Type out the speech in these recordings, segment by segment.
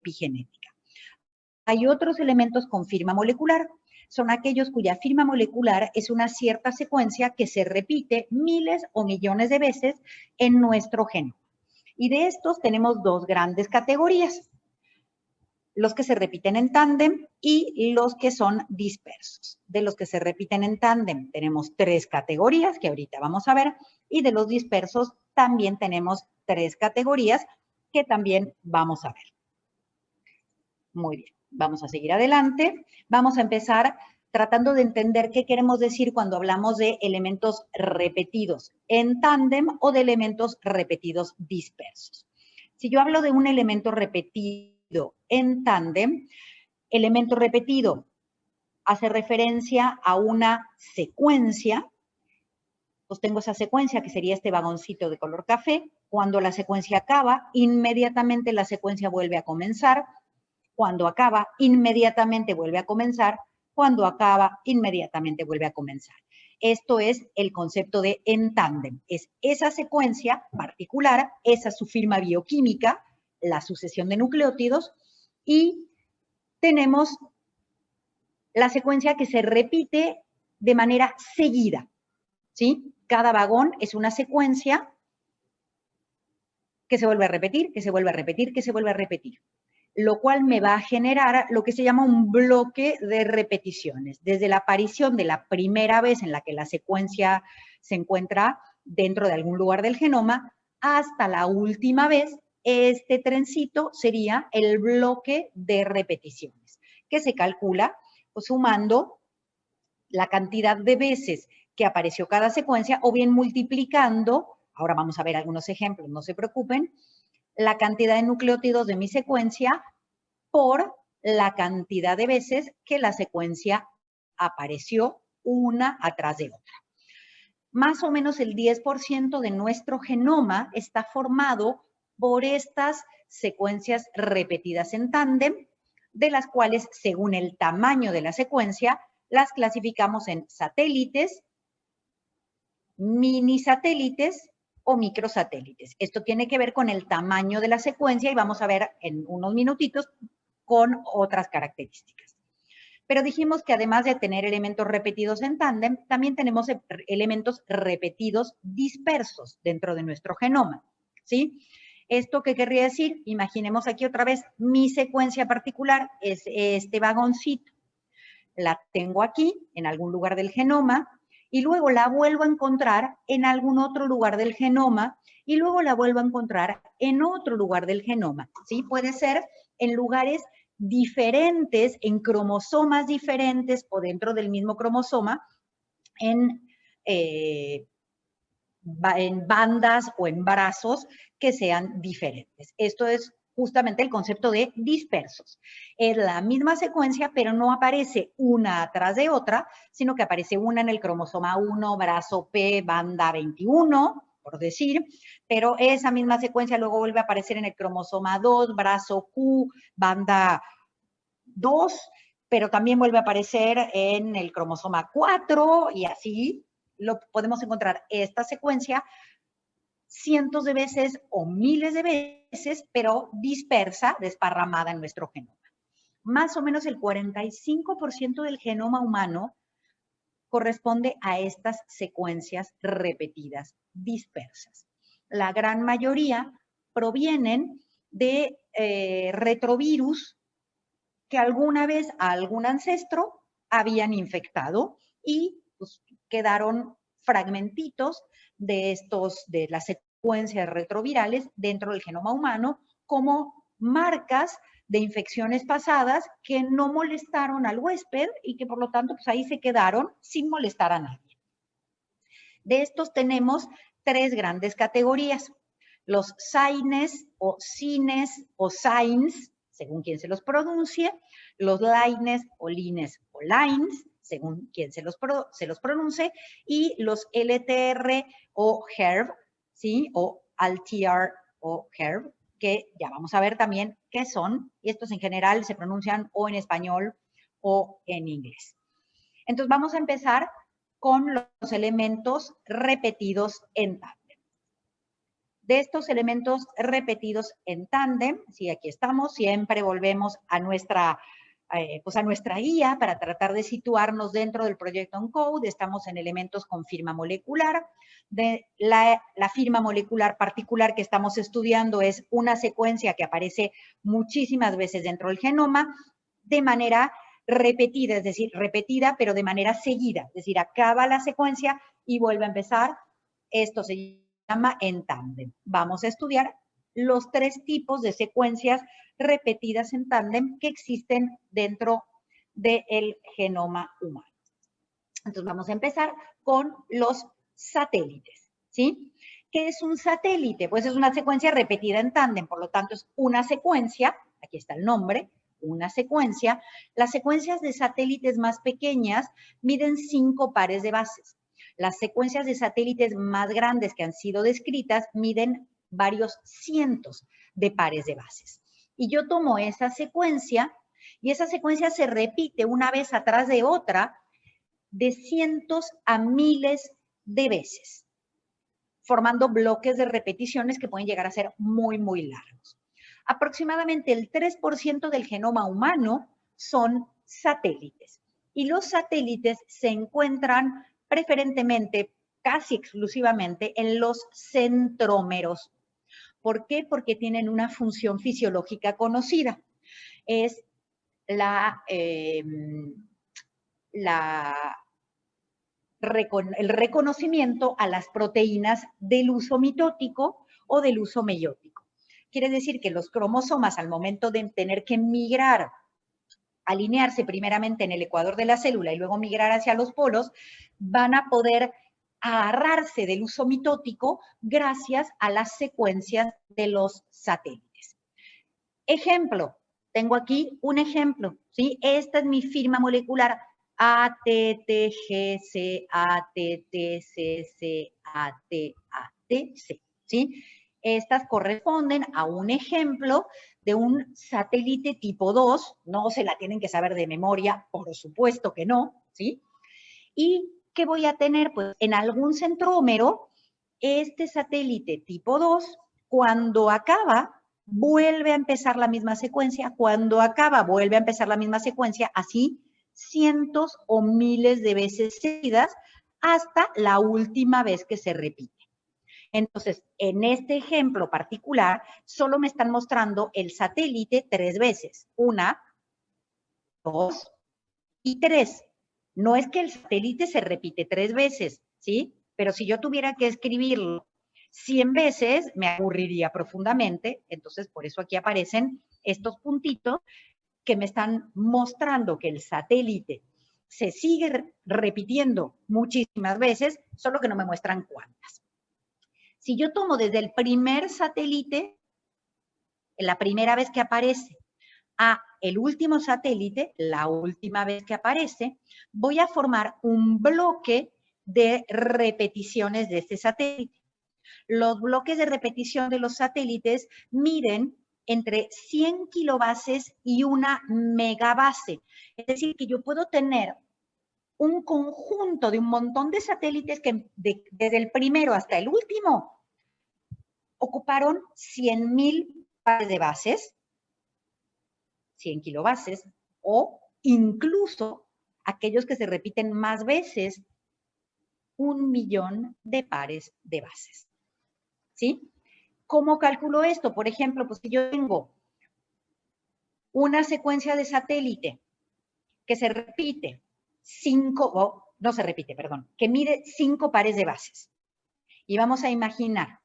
epigenética. Hay otros elementos con firma molecular. Son aquellos cuya firma molecular es una cierta secuencia que se repite miles o millones de veces en nuestro genoma. Y de estos tenemos dos grandes categorías: los que se repiten en tándem y los que son dispersos. De los que se repiten en tándem tenemos tres categorías que ahorita vamos a ver, y de los dispersos también tenemos tres categorías que también vamos a ver. Muy bien, vamos a seguir adelante. Vamos a empezar tratando de entender qué queremos decir cuando hablamos de elementos repetidos en tándem o de elementos repetidos dispersos. Si yo hablo de un elemento repetido en tándem, elemento repetido hace referencia a una secuencia. Pues tengo esa secuencia que sería este vagoncito de color café. Cuando la secuencia acaba, inmediatamente la secuencia vuelve a comenzar. Cuando acaba, inmediatamente vuelve a comenzar. Cuando acaba, inmediatamente vuelve a comenzar. Esto es el concepto de en tándem. Es esa secuencia particular, esa es su firma bioquímica, la sucesión de nucleótidos, y tenemos la secuencia que se repite de manera seguida, ¿sí? Cada vagón es una secuencia que se vuelve a repetir, que se vuelve a repetir, que se vuelve a repetir, lo cual me va a generar lo que se llama un bloque de repeticiones. Desde la aparición de la primera vez en la que la secuencia se encuentra dentro de algún lugar del genoma, hasta la última vez, este trencito sería el bloque de repeticiones, que se calcula pues, sumando la cantidad de veces que apareció cada secuencia o bien multiplicando, ahora vamos a ver algunos ejemplos, no se preocupen, la cantidad de nucleótidos de mi secuencia por la cantidad de veces que la secuencia apareció una atrás de otra. Más o menos el 10% de nuestro genoma está formado por estas secuencias repetidas en tándem, de las cuales, según el tamaño de la secuencia, las clasificamos en satélites, mini satélites o microsatélites. Esto tiene que ver con el tamaño de la secuencia y vamos a ver en unos minutitos con otras características. Pero dijimos que además de tener elementos repetidos en tándem, también tenemos elementos repetidos dispersos dentro de nuestro genoma, ¿sí? ¿Esto qué querría decir? Imaginemos aquí otra vez mi secuencia particular, es este vagoncito. La tengo aquí, en algún lugar del genoma, y luego la vuelvo a encontrar en algún otro lugar del genoma, y luego la vuelvo a encontrar en otro lugar del genoma, ¿sí? Puede ser en lugares diferentes, en cromosomas diferentes o dentro del mismo cromosoma, en bandas o en brazos que sean diferentes. Esto es justamente el concepto de dispersos. Es la misma secuencia, pero no aparece una atrás de otra, sino que aparece una en el cromosoma 1, brazo P, banda 21, por decir, pero esa misma secuencia luego vuelve a aparecer en el cromosoma 2, brazo Q, banda 2, pero también vuelve a aparecer en el cromosoma 4 y así lo podemos encontrar esta secuencia cientos de veces o miles de veces, pero dispersa, desparramada en nuestro genoma. Más o menos el 45% del genoma humano corresponde a estas secuencias repetidas, dispersas. La gran mayoría provienen de retrovirus que alguna vez a algún ancestro habían infectado y pues, quedaron fragmentitos de las secuencias retrovirales dentro del genoma humano como marcas de infecciones pasadas que no molestaron al huésped y que por lo tanto pues ahí se quedaron sin molestar a nadie. De estos tenemos tres grandes categorías. Los SINES o CINES o SINES, según quien se los pronuncie, los LINES o LINES o LINES, según quien se los pronuncie, y los LTR o HERV, ¿sí? O ALTR o HERV, que ya vamos a ver también qué son, y estos en general se pronuncian o en español o en inglés. Entonces vamos a empezar con los elementos repetidos en tándem. de estos elementos repetidos en tándem. Sí, aquí estamos, siempre volvemos a nuestra guía para tratar de situarnos dentro del proyecto OnCode. Estamos en elementos con firma molecular. La firma molecular particular que estamos estudiando es una secuencia que aparece muchísimas veces dentro del genoma de manera repetida, es decir, repetida, pero de manera seguida. Es decir, acaba la secuencia y vuelve a empezar. Esto se llama en tándem. Vamos a estudiar los 3 tipos de secuencias repetidas en tándem que existen dentro del genoma humano. Entonces vamos a empezar con los satélites, ¿sí? ¿Qué es un satélite? Pues es una secuencia repetida en tándem, por lo tanto es una secuencia, aquí está el nombre, una secuencia. Las secuencias de satélites más pequeñas miden 5 pares de bases. Las secuencias de satélites más grandes que han sido descritas miden varios cientos de pares de bases. Y yo tomo esa secuencia y esa secuencia se repite una vez atrás de otra de cientos a miles de veces, formando bloques de repeticiones que pueden llegar a ser muy, muy largos. Aproximadamente el 3% del genoma humano son satélites. Y los satélites se encuentran preferentemente, casi exclusivamente, en los centrómeros. ¿Por qué? Porque tienen una función fisiológica conocida. Es el reconocimiento a las proteínas del uso mitótico o del uso meiótico. Quiere decir que los cromosomas, al momento de tener que migrar, alinearse primeramente en el ecuador de la célula y luego migrar hacia los polos, van a poder agarrarse del uso mitótico gracias a las secuencias de los satélites. Ejemplo, tengo aquí un ejemplo, ¿sí? Esta es mi firma molecular ATTGC, ATTCC, ATATC, ¿sí? Estas corresponden a un ejemplo de un satélite tipo 2, no se la tienen que saber de memoria, por supuesto que no, ¿sí? ¿Y qué voy a tener? Pues en algún centrómero, este satélite tipo 2, cuando acaba, vuelve a empezar la misma secuencia, cuando acaba, vuelve a empezar la misma secuencia, así cientos o miles de veces seguidas, hasta la última vez que se repite. Entonces, en este ejemplo particular, solo me están mostrando el satélite 3 veces. 1, 2 y 3. No es que el satélite se repite 3 veces, ¿sí? Pero si yo tuviera que escribirlo 100 veces, me aburriría profundamente. Entonces, por eso aquí aparecen estos puntitos que me están mostrando que el satélite se sigue repitiendo muchísimas veces, solo que no me muestran cuántas. Si yo tomo desde el primer satélite, la primera vez que aparece, a el último satélite, la última vez que aparece, voy a formar un bloque de repeticiones de este satélite. Los bloques de repetición de los satélites miden entre 100 kilobases y 1 megabase. Es decir, que yo puedo tener un conjunto de un montón de satélites que desde el primero hasta el último ocuparon 100.000 pares de bases, 100 kilobases, o incluso aquellos que se repiten más veces, 1.000.000 de pares de bases. ¿Sí? ¿Cómo calculo esto? Por ejemplo, pues si yo tengo una secuencia de satélite que se repite que mide 5 pares de bases. Y vamos a imaginar,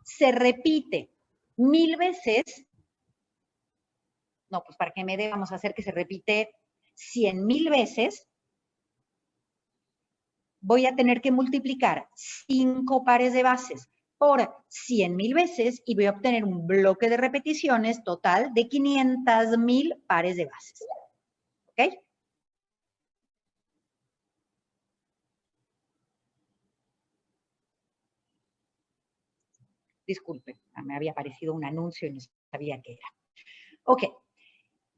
se repite 1000 veces, no, pues para que me dé, vamos a hacer que se repite 100.000 veces, voy a tener que multiplicar 5 pares de bases por 100.000 veces y voy a obtener un bloque de repeticiones total de 500.000 pares de bases. ¿Ok? Disculpen, me había aparecido un anuncio y no sabía qué era. Ok.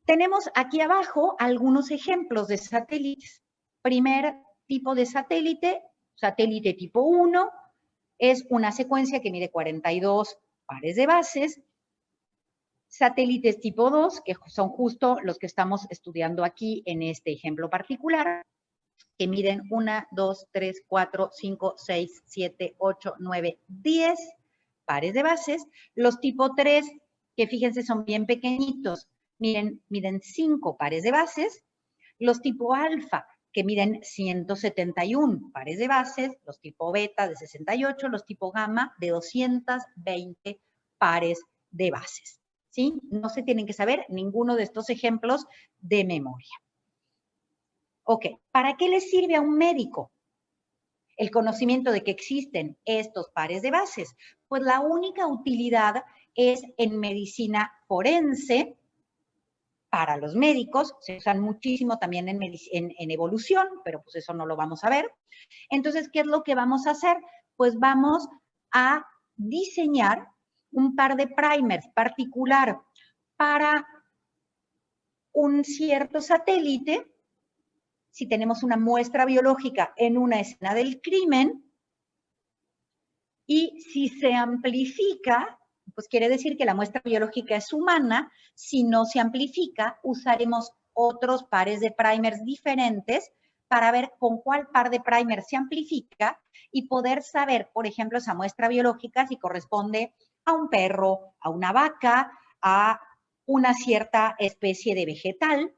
Tenemos aquí abajo algunos ejemplos de satélites. Primer tipo de satélite, satélite tipo 1, Es una secuencia que mide 42 pares de bases, satélites tipo 2, que son justo los que estamos estudiando aquí en este ejemplo particular, que miden 1, 2, 3, 4, 5, 6, 7, 8, 9, 10 pares de bases. Los tipo 3, que fíjense son bien pequeñitos, miden 5 pares de bases. Los tipo alfa, que miden 171 pares de bases. Los tipo beta de 68, los tipo gamma de 220 pares de bases. ¿Sí? No se tienen que saber ninguno de estos ejemplos de memoria. Ok, ¿para qué le sirve a un médico el conocimiento de que existen estos pares de bases? Pues la única utilidad es en medicina forense. Para los médicos, se usan muchísimo también en evolución, pero pues eso no lo vamos a ver. Entonces, ¿qué es lo que vamos a hacer? Pues vamos a diseñar un par de primers particular para un cierto satélite. Si tenemos una muestra biológica en una escena del crimen, y si se amplifica, pues quiere decir que la muestra biológica es humana. Si no se amplifica, usaremos otros pares de primers diferentes para ver con cuál par de primers se amplifica y poder saber, por ejemplo, esa muestra biológica si corresponde a un perro, a una vaca, a una cierta especie de vegetal.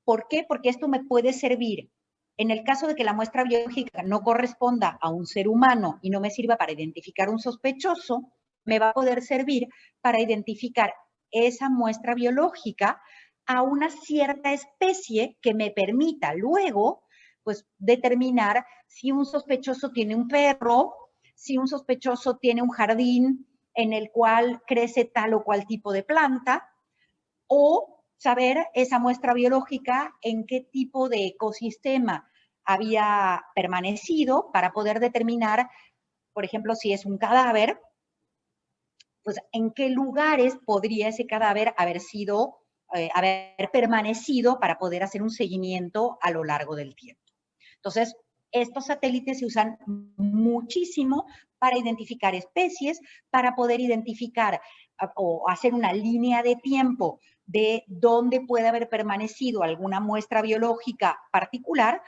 ¿Por qué? Porque esto me puede servir en el caso de que la muestra biológica no corresponda a un ser humano y no me sirva para identificar un sospechoso, me va a poder servir para identificar esa muestra biológica a una cierta especie que me permita luego, pues, determinar si un sospechoso tiene un perro, si un sospechoso tiene un jardín en el cual crece tal o cual tipo de planta, o saber esa muestra biológica en qué tipo de ecosistema había permanecido para poder determinar, por ejemplo, si es un cadáver, pues en qué lugares podría ese cadáver haber haber permanecido para poder hacer un seguimiento a lo largo del tiempo. Entonces, estos satélites se usan muchísimo para identificar especies, para poder identificar o hacer una línea de tiempo de dónde puede haber permanecido alguna muestra biológica particular,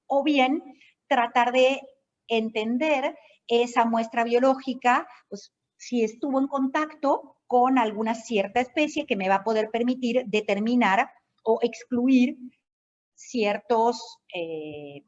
o bien tratar de entender esa muestra biológica, pues si estuvo en contacto con alguna cierta especie que me va a poder permitir determinar o excluir ciertos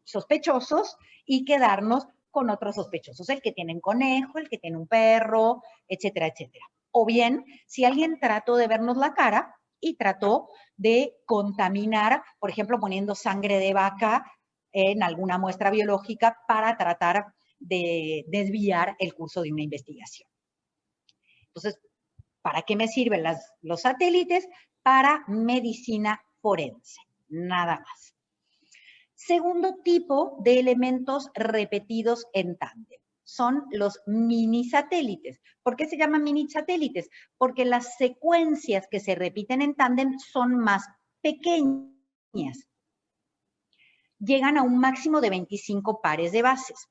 sospechosos y quedarnos con otros sospechosos, el que tiene un conejo, el que tiene un perro, etcétera, etcétera. O bien, si alguien trató de vernos la cara y trató de contaminar, por ejemplo, poniendo sangre de vaca en alguna muestra biológica para tratar de desviar el curso de una investigación. Entonces, ¿para qué me sirven los satélites? Para medicina forense, nada más. Segundo tipo de elementos repetidos en tándem son los mini satélites. ¿Por qué se llaman mini satélites? Porque las secuencias que se repiten en tándem son más pequeñas. Llegan a un máximo de 25 pares de bases.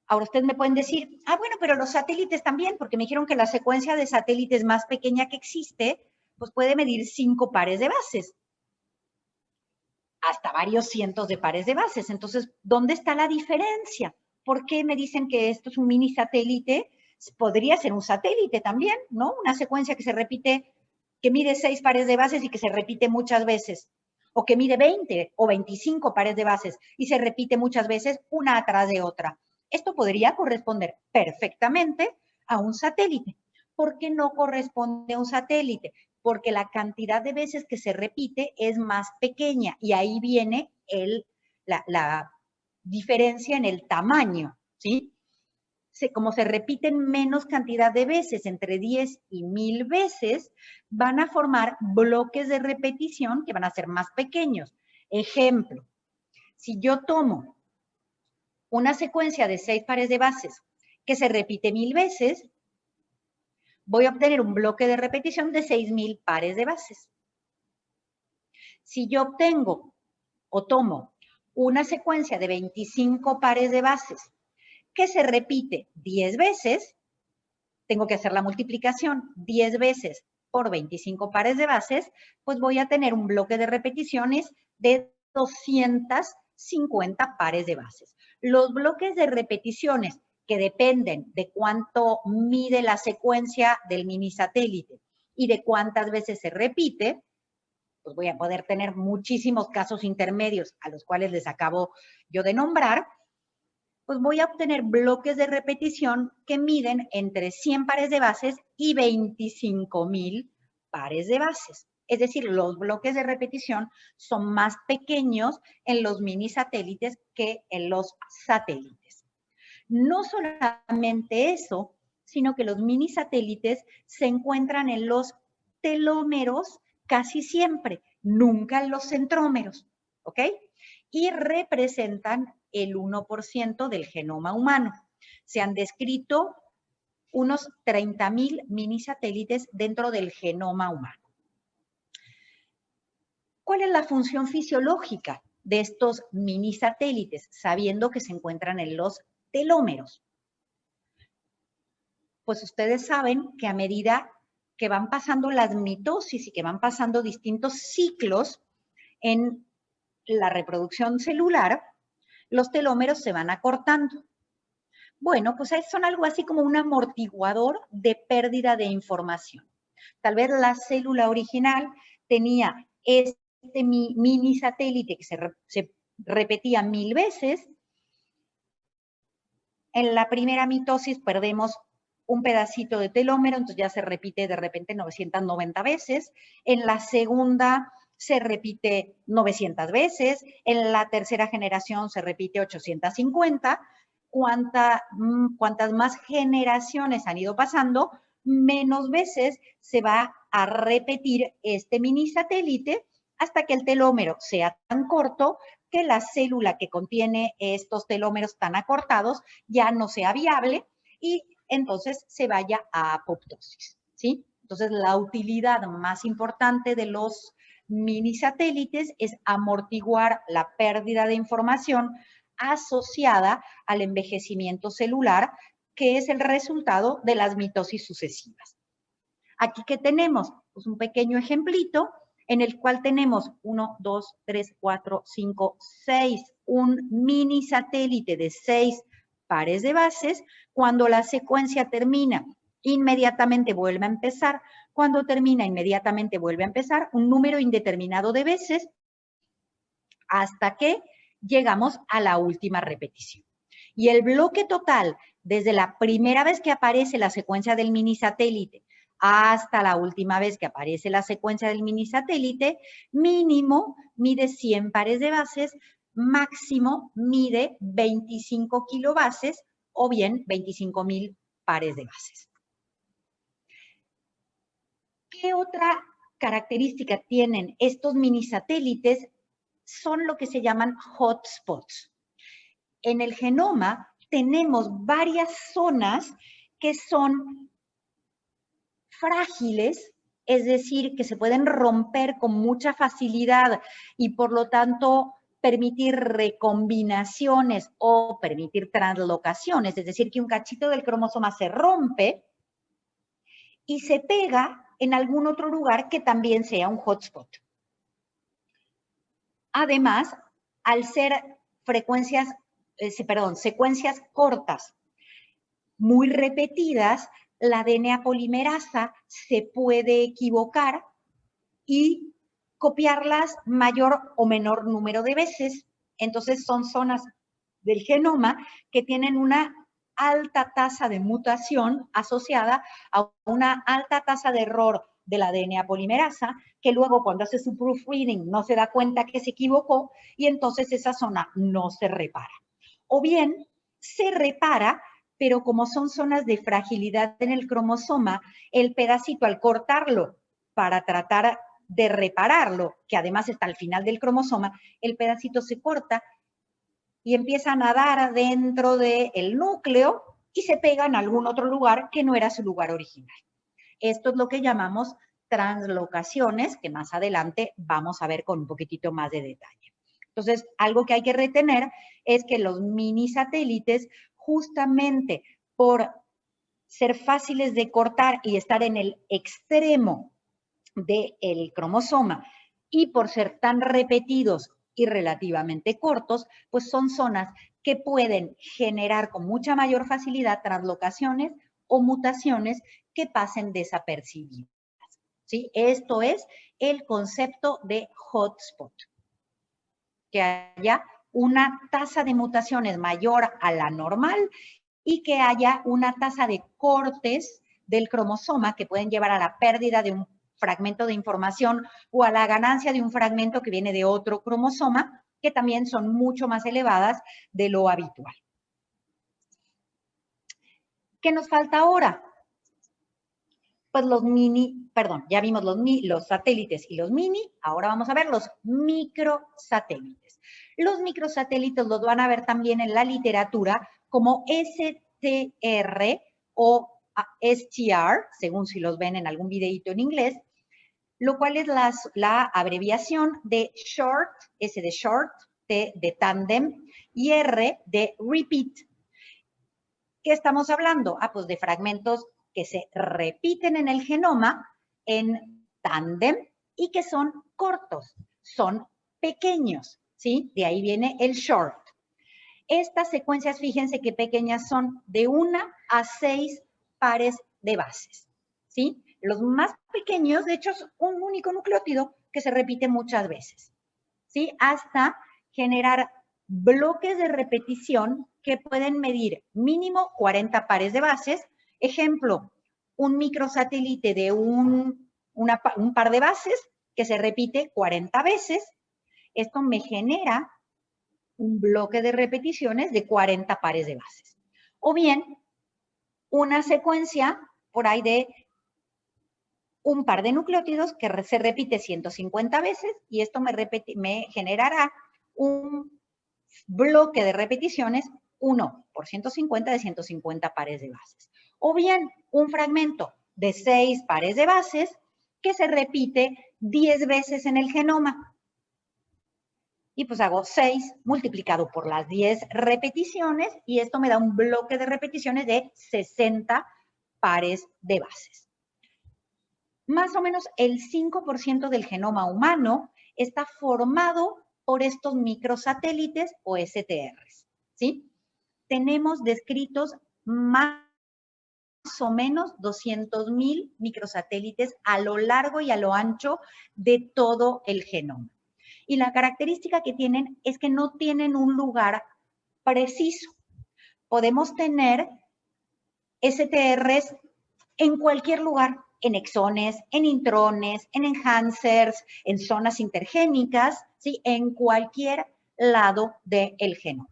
Ahora ustedes me pueden decir, bueno, pero los satélites también, porque me dijeron que la secuencia de satélites más pequeña que existe, pues puede medir 5 pares de bases, hasta varios cientos de pares de bases. Entonces, ¿dónde está la diferencia? ¿Por qué me dicen que esto es un mini satélite? Podría ser un satélite también, ¿no? Una secuencia que se repite, que mide 6 pares de bases y que se repite muchas veces. O que mide 20 o 25 pares de bases y se repite muchas veces una atrás de otra. Esto podría corresponder perfectamente a un satélite. ¿Por qué no corresponde a un satélite? Porque la cantidad de veces que se repite es más pequeña y ahí viene la diferencia en el tamaño, ¿sí? Como se repiten menos cantidad de veces, entre 10 y 1000 veces, van a formar bloques de repetición que van a ser más pequeños. Ejemplo, si yo tomo una secuencia de 6 pares de bases que se repite 1000 veces, voy a obtener un bloque de repetición de 6000 pares de bases. Si yo obtengo o tomo una secuencia de 25 pares de bases que se repite 10 veces, tengo que hacer la multiplicación 10 veces por 25 pares de bases, pues voy a tener un bloque de repeticiones de 250 pares de bases. Los bloques de repeticiones que dependen de cuánto mide la secuencia del mini satélite y de cuántas veces se repite, pues voy a poder tener muchísimos casos intermedios a los cuales les acabo yo de nombrar, pues voy a obtener bloques de repetición que miden entre 100 pares de bases y 25,000 pares de bases. Es decir, los bloques de repetición son más pequeños en los mini satélites que en los satélites. No solamente eso, sino que los mini satélites se encuentran en los telómeros casi siempre, nunca en los centrómeros, ¿ok? Y representan el 1% del genoma humano. Se han descrito unos 30,000 mini satélites dentro del genoma humano. ¿Cuál es la función fisiológica de estos mini satélites, sabiendo que se encuentran en los telómeros? Pues ustedes saben que a medida que van pasando las mitosis y que van pasando distintos ciclos en la reproducción celular, los telómeros se van acortando. Bueno, pues son algo así como un amortiguador de pérdida de información. Tal vez la célula original tenía este mini satélite que se repetía 1000 veces. En la primera mitosis perdemos un pedacito de telómero, entonces ya se repite de repente 990 veces. En la segunda se repite 900 veces. En la tercera generación se repite 850. Cuantas más generaciones han ido pasando, menos veces se va a repetir este mini satélite hasta que el telómero sea tan corto que la célula que contiene estos telómeros tan acortados ya no sea viable y entonces se vaya a apoptosis, ¿sí? Entonces, la utilidad más importante de los mini satélites es amortiguar la pérdida de información asociada al envejecimiento celular, que es el resultado de las mitosis sucesivas. Aquí, ¿qué tenemos? Pues un pequeño ejemplito en el cual tenemos 1, 2, 3, 4, 5, 6, un mini satélite de 6 pares de bases. Cuando la secuencia termina, inmediatamente vuelve a empezar. Cuando termina, inmediatamente vuelve a empezar un número indeterminado de veces hasta que llegamos a la última repetición. Y el bloque total, desde la primera vez que aparece la secuencia del mini satélite hasta la última vez que aparece la secuencia del mini satélite, mínimo mide 100 pares de bases, máximo mide 25 kilobases o bien 25,000 pares de bases. ¿Qué otra característica tienen estos mini satélites? Son lo que se llaman hotspots. En el genoma tenemos varias zonas que son frágiles, es decir, que se pueden romper con mucha facilidad y por lo tanto permitir recombinaciones o permitir translocaciones, es decir, que un cachito del cromosoma se rompe y se pega en algún otro lugar que también sea un hotspot. Además, al ser secuencias cortas, muy repetidas, la DNA polimerasa se puede equivocar y copiarlas mayor o menor número de veces. Entonces, son zonas del genoma que tienen una alta tasa de mutación asociada a una alta tasa de error de la DNA polimerasa, que luego cuando hace su proofreading no se da cuenta que se equivocó y entonces esa zona no se repara. O bien se repara, pero como son zonas de fragilidad en el cromosoma, el pedacito al cortarlo para tratar de repararlo, que además está al final del cromosoma, el pedacito se corta y empieza a nadar dentro del núcleo y se pega en algún otro lugar que no era su lugar original. Esto es lo que llamamos translocaciones, que más adelante vamos a ver con un poquitito más de detalle. Entonces, algo que hay que retener es que los mini satélites, justamente por ser fáciles de cortar y estar en el extremo del cromosoma y por ser tan repetidos y relativamente cortos, pues son zonas que pueden generar con mucha mayor facilidad translocaciones o mutaciones que pasen desapercibidas. ¿Sí? Esto es el concepto de hotspot. Que haya una tasa de mutaciones mayor a la normal y que haya una tasa de cortes del cromosoma que pueden llevar a la pérdida de un fragmento de información o a la ganancia de un fragmento que viene de otro cromosoma, que también son mucho más elevadas de lo habitual. ¿Qué nos falta ahora? Pues los ya vimos los satélites y los mini, ahora vamos a ver los microsatélites. Los microsatélites los van a ver también en la literatura como STR o STR, según si los ven en algún videíto en inglés, lo cual es la abreviación de short, S de short, T de tandem y R de repeat. ¿Qué estamos hablando? Pues de fragmentos que se repiten en el genoma en tándem y que son cortos, son pequeños, ¿sí? De ahí viene el short. Estas secuencias, fíjense qué pequeñas son, de 1 a 6 pares de bases, ¿sí? Los más pequeños, de hecho, es un único nucleótido que se repite muchas veces, ¿sí? Hasta generar bloques de repetición que pueden medir mínimo 40 pares de bases. Ejemplo, un microsatélite de un par de bases que se repite 40 veces. Esto me genera un bloque de repeticiones de 40 pares de bases. O bien, una secuencia por ahí de un par de nucleótidos que se repite 150 veces y esto me generará un bloque de repeticiones 1 por 150 de 150 pares de bases. O bien un fragmento de 6 pares de bases que se repite 10 veces en el genoma. Y pues hago 6 multiplicado por las 10 repeticiones y esto me da un bloque de repeticiones de 60 pares de bases. Más o menos el 5% del genoma humano está formado por estos microsatélites o STRs, ¿sí? Tenemos descritos más o menos 200,000 microsatélites a lo largo y a lo ancho de todo el genoma. Y la característica que tienen es que no tienen un lugar preciso. Podemos tener STRs en cualquier lugar, en exones, en intrones, en enhancers, en zonas intergénicas, ¿sí? En cualquier lado del genoma.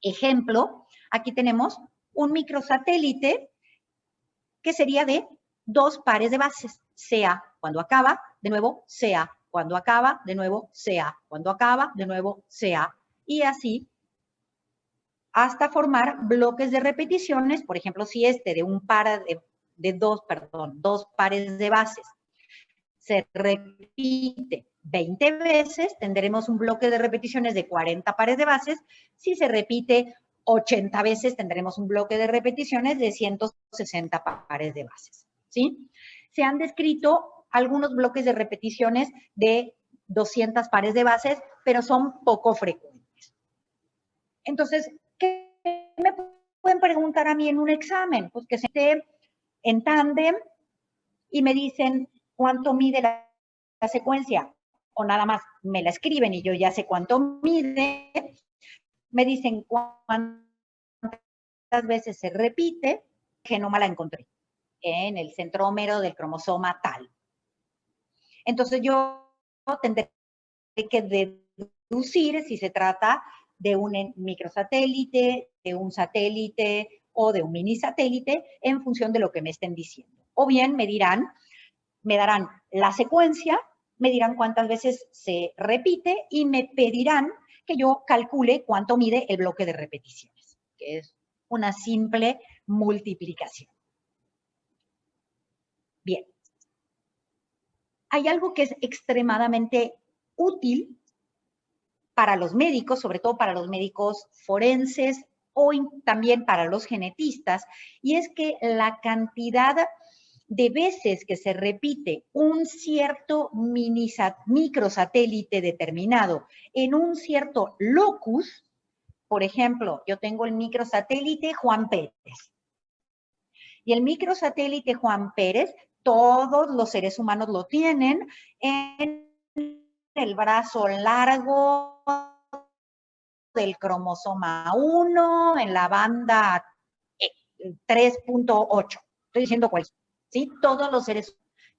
Ejemplo, aquí tenemos un microsatélite que sería de 2 pares de bases, sea cuando acaba, de nuevo, sea cuando acaba, de nuevo, sea cuando acaba, de nuevo, sea, y así hasta formar bloques de repeticiones. Por ejemplo, si de un par de dos pares de bases se repite 20 veces, tendremos un bloque de repeticiones de 40 pares de bases. Si se repite 80 veces, tendremos un bloque de repeticiones de 160 pares de bases, ¿sí? Se han descrito algunos bloques de repeticiones de 200 pares de bases, pero son poco frecuentes. Entonces, ¿qué me pueden preguntar a mí en un examen? Pues que se esté en tándem y me dicen cuánto mide la secuencia, o nada más me la escriben y yo ya sé cuánto mide, me dicen cuántas veces se repite, genoma la encontré en el centrómero del cromosoma tal. Entonces yo tendré que deducir si se trata de un microsatélite, de un satélite o de un mini satélite en función de lo que me estén diciendo. O bien me darán la secuencia, me dirán cuántas veces se repite y me pedirán que yo calcule cuánto mide el bloque de repeticiones, que es una simple multiplicación. Bien. Hay algo que es extremadamente útil para los médicos, sobre todo para los médicos forenses o también para los genetistas, y es que la cantidad de veces que se repite un cierto microsatélite determinado en un cierto locus, por ejemplo, yo tengo el microsatélite Juan Pérez. Y el microsatélite Juan Pérez, todos los seres humanos lo tienen en el brazo largo del cromosoma 1, en la banda 3.8. Estoy diciendo cuál. ¿Sí? Todos los seres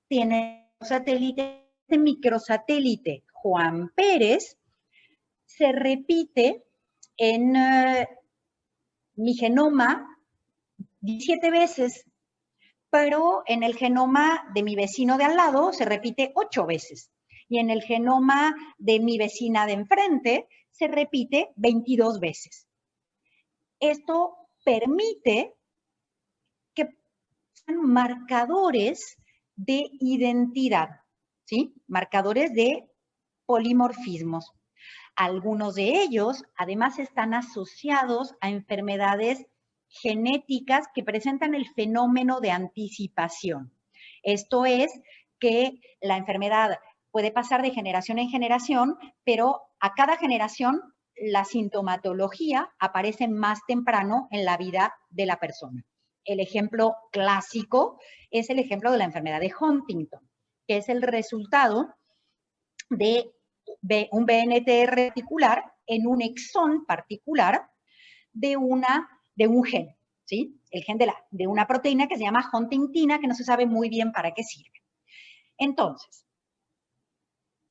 tienen satélite. Este microsatélite Juan Pérez se repite en mi genoma 17 veces, pero en el genoma de mi vecino de al lado se repite 8 veces. Y en el genoma de mi vecina de enfrente se repite 22 veces. Esto permite que sean marcadores de identidad, ¿sí? Marcadores de polimorfismos. Algunos de ellos, además, están asociados a enfermedades genéticas que presentan el fenómeno de anticipación. Esto es que la enfermedad puede pasar de generación en generación, pero a cada generación la sintomatología aparece más temprano en la vida de la persona. El ejemplo clásico es el ejemplo de la enfermedad de Huntington, que es el resultado de un BNTR particular en un exón particular de un gen, ¿sí? El gen de una proteína que se llama huntingtina, que no se sabe muy bien para qué sirve. Entonces,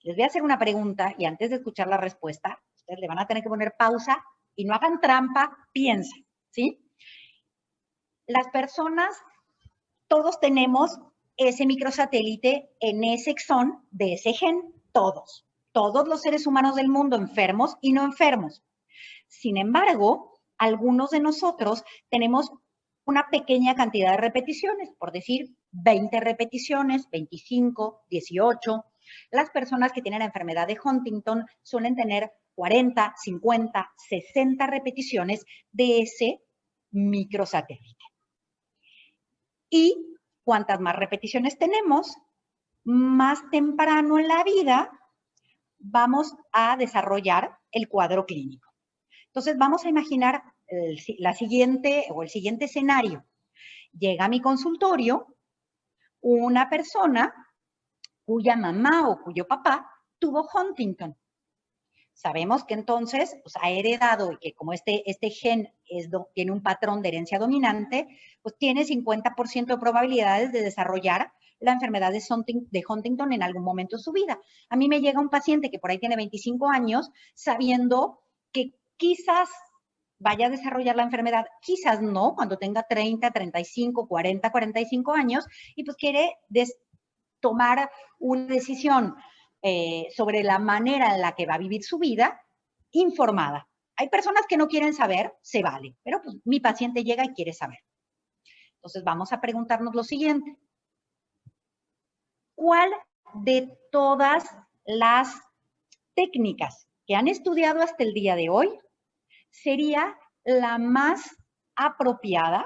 les voy a hacer una pregunta y antes de escuchar la respuesta, ustedes le van a tener que poner pausa y no hagan trampa, piensen, ¿sí? Las personas, todos tenemos ese microsatélite en ese exón de ese gen, todos los seres humanos del mundo, enfermos y no enfermos. Sin embargo, algunos de nosotros tenemos una pequeña cantidad de repeticiones, por decir 20 repeticiones, 25, 18. Las personas que tienen la enfermedad de Huntington suelen tener 40, 50, 60 repeticiones de ese microsatélite. Y cuantas más repeticiones tenemos, más temprano en la vida vamos a desarrollar el cuadro clínico. Entonces, vamos a imaginar el siguiente escenario. Llega a mi consultorio una persona cuya mamá o cuyo papá tuvo Huntington. Sabemos que entonces pues, ha heredado y que como este gen tiene un patrón de herencia dominante, pues tiene 50% de probabilidades de desarrollar la enfermedad de Huntington en algún momento de su vida. A mí me llega un paciente que por ahí tiene 25 años sabiendo que quizás vaya a desarrollar la enfermedad, quizás no, cuando tenga 30, 35, 40, 45 años, y pues quiere tomar una decisión sobre la manera en la que va a vivir su vida, informada. Hay personas que no quieren saber, se vale, pero pues mi paciente llega y quiere saber. Entonces vamos a preguntarnos lo siguiente. ¿Cuál de todas las técnicas que han estudiado hasta el día de hoy sería la más apropiada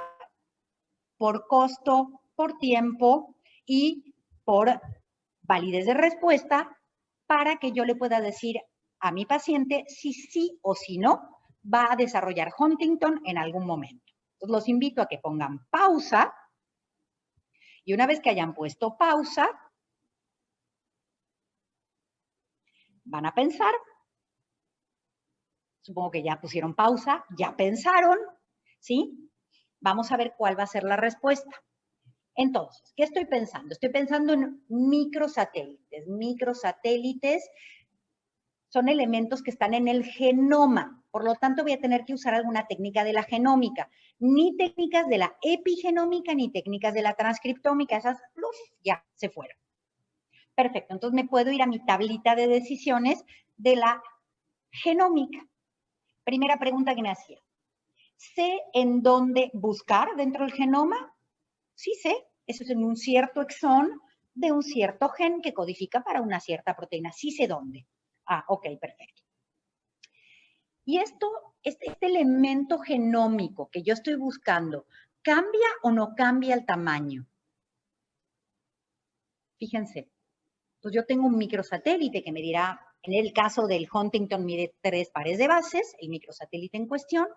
por costo, por tiempo y por validez de respuesta para que yo le pueda decir a mi paciente si sí o si no va a desarrollar Huntington en algún momento? Entonces los invito a que pongan pausa y una vez que hayan puesto pausa, van a pensar. Supongo que ya pusieron pausa, ya pensaron, ¿sí? Vamos a ver cuál va a ser la respuesta. Entonces, ¿qué estoy pensando? Estoy pensando en microsatélites. Microsatélites son elementos que están en el genoma. Por lo tanto, voy a tener que usar alguna técnica de la genómica. Ni técnicas de la epigenómica, ni técnicas de la transcriptómica. Esas, ya se fueron. Perfecto. Entonces, me puedo ir a mi tablita de decisiones de la genómica. Primera pregunta que me hacía. ¿Sé en dónde buscar dentro del genoma? Sí sé. Eso es en un cierto exón de un cierto gen que codifica para una cierta proteína. Sí sé dónde. Ah, ok, perfecto. Y este elemento genómico que yo estoy buscando, ¿cambia o no cambia el tamaño? Fíjense, pues yo tengo un microsatélite que me dirá, en el caso del Huntington mide 3 pares de bases, el microsatélite en cuestión.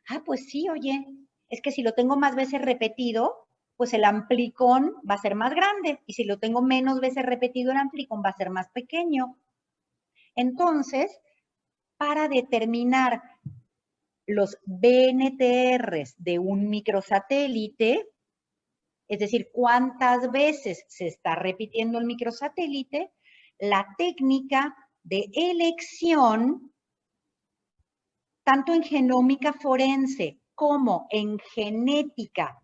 Ah, pues sí, oye, es que si lo tengo más veces repetido, pues el amplicón va a ser más grande, y si lo tengo menos veces repetido, el amplicón va a ser más pequeño. Entonces, para determinar los BNTRs de un microsatélite, es decir, cuántas veces se está repitiendo el microsatélite, la técnica de elección, tanto en genómica forense como en genética,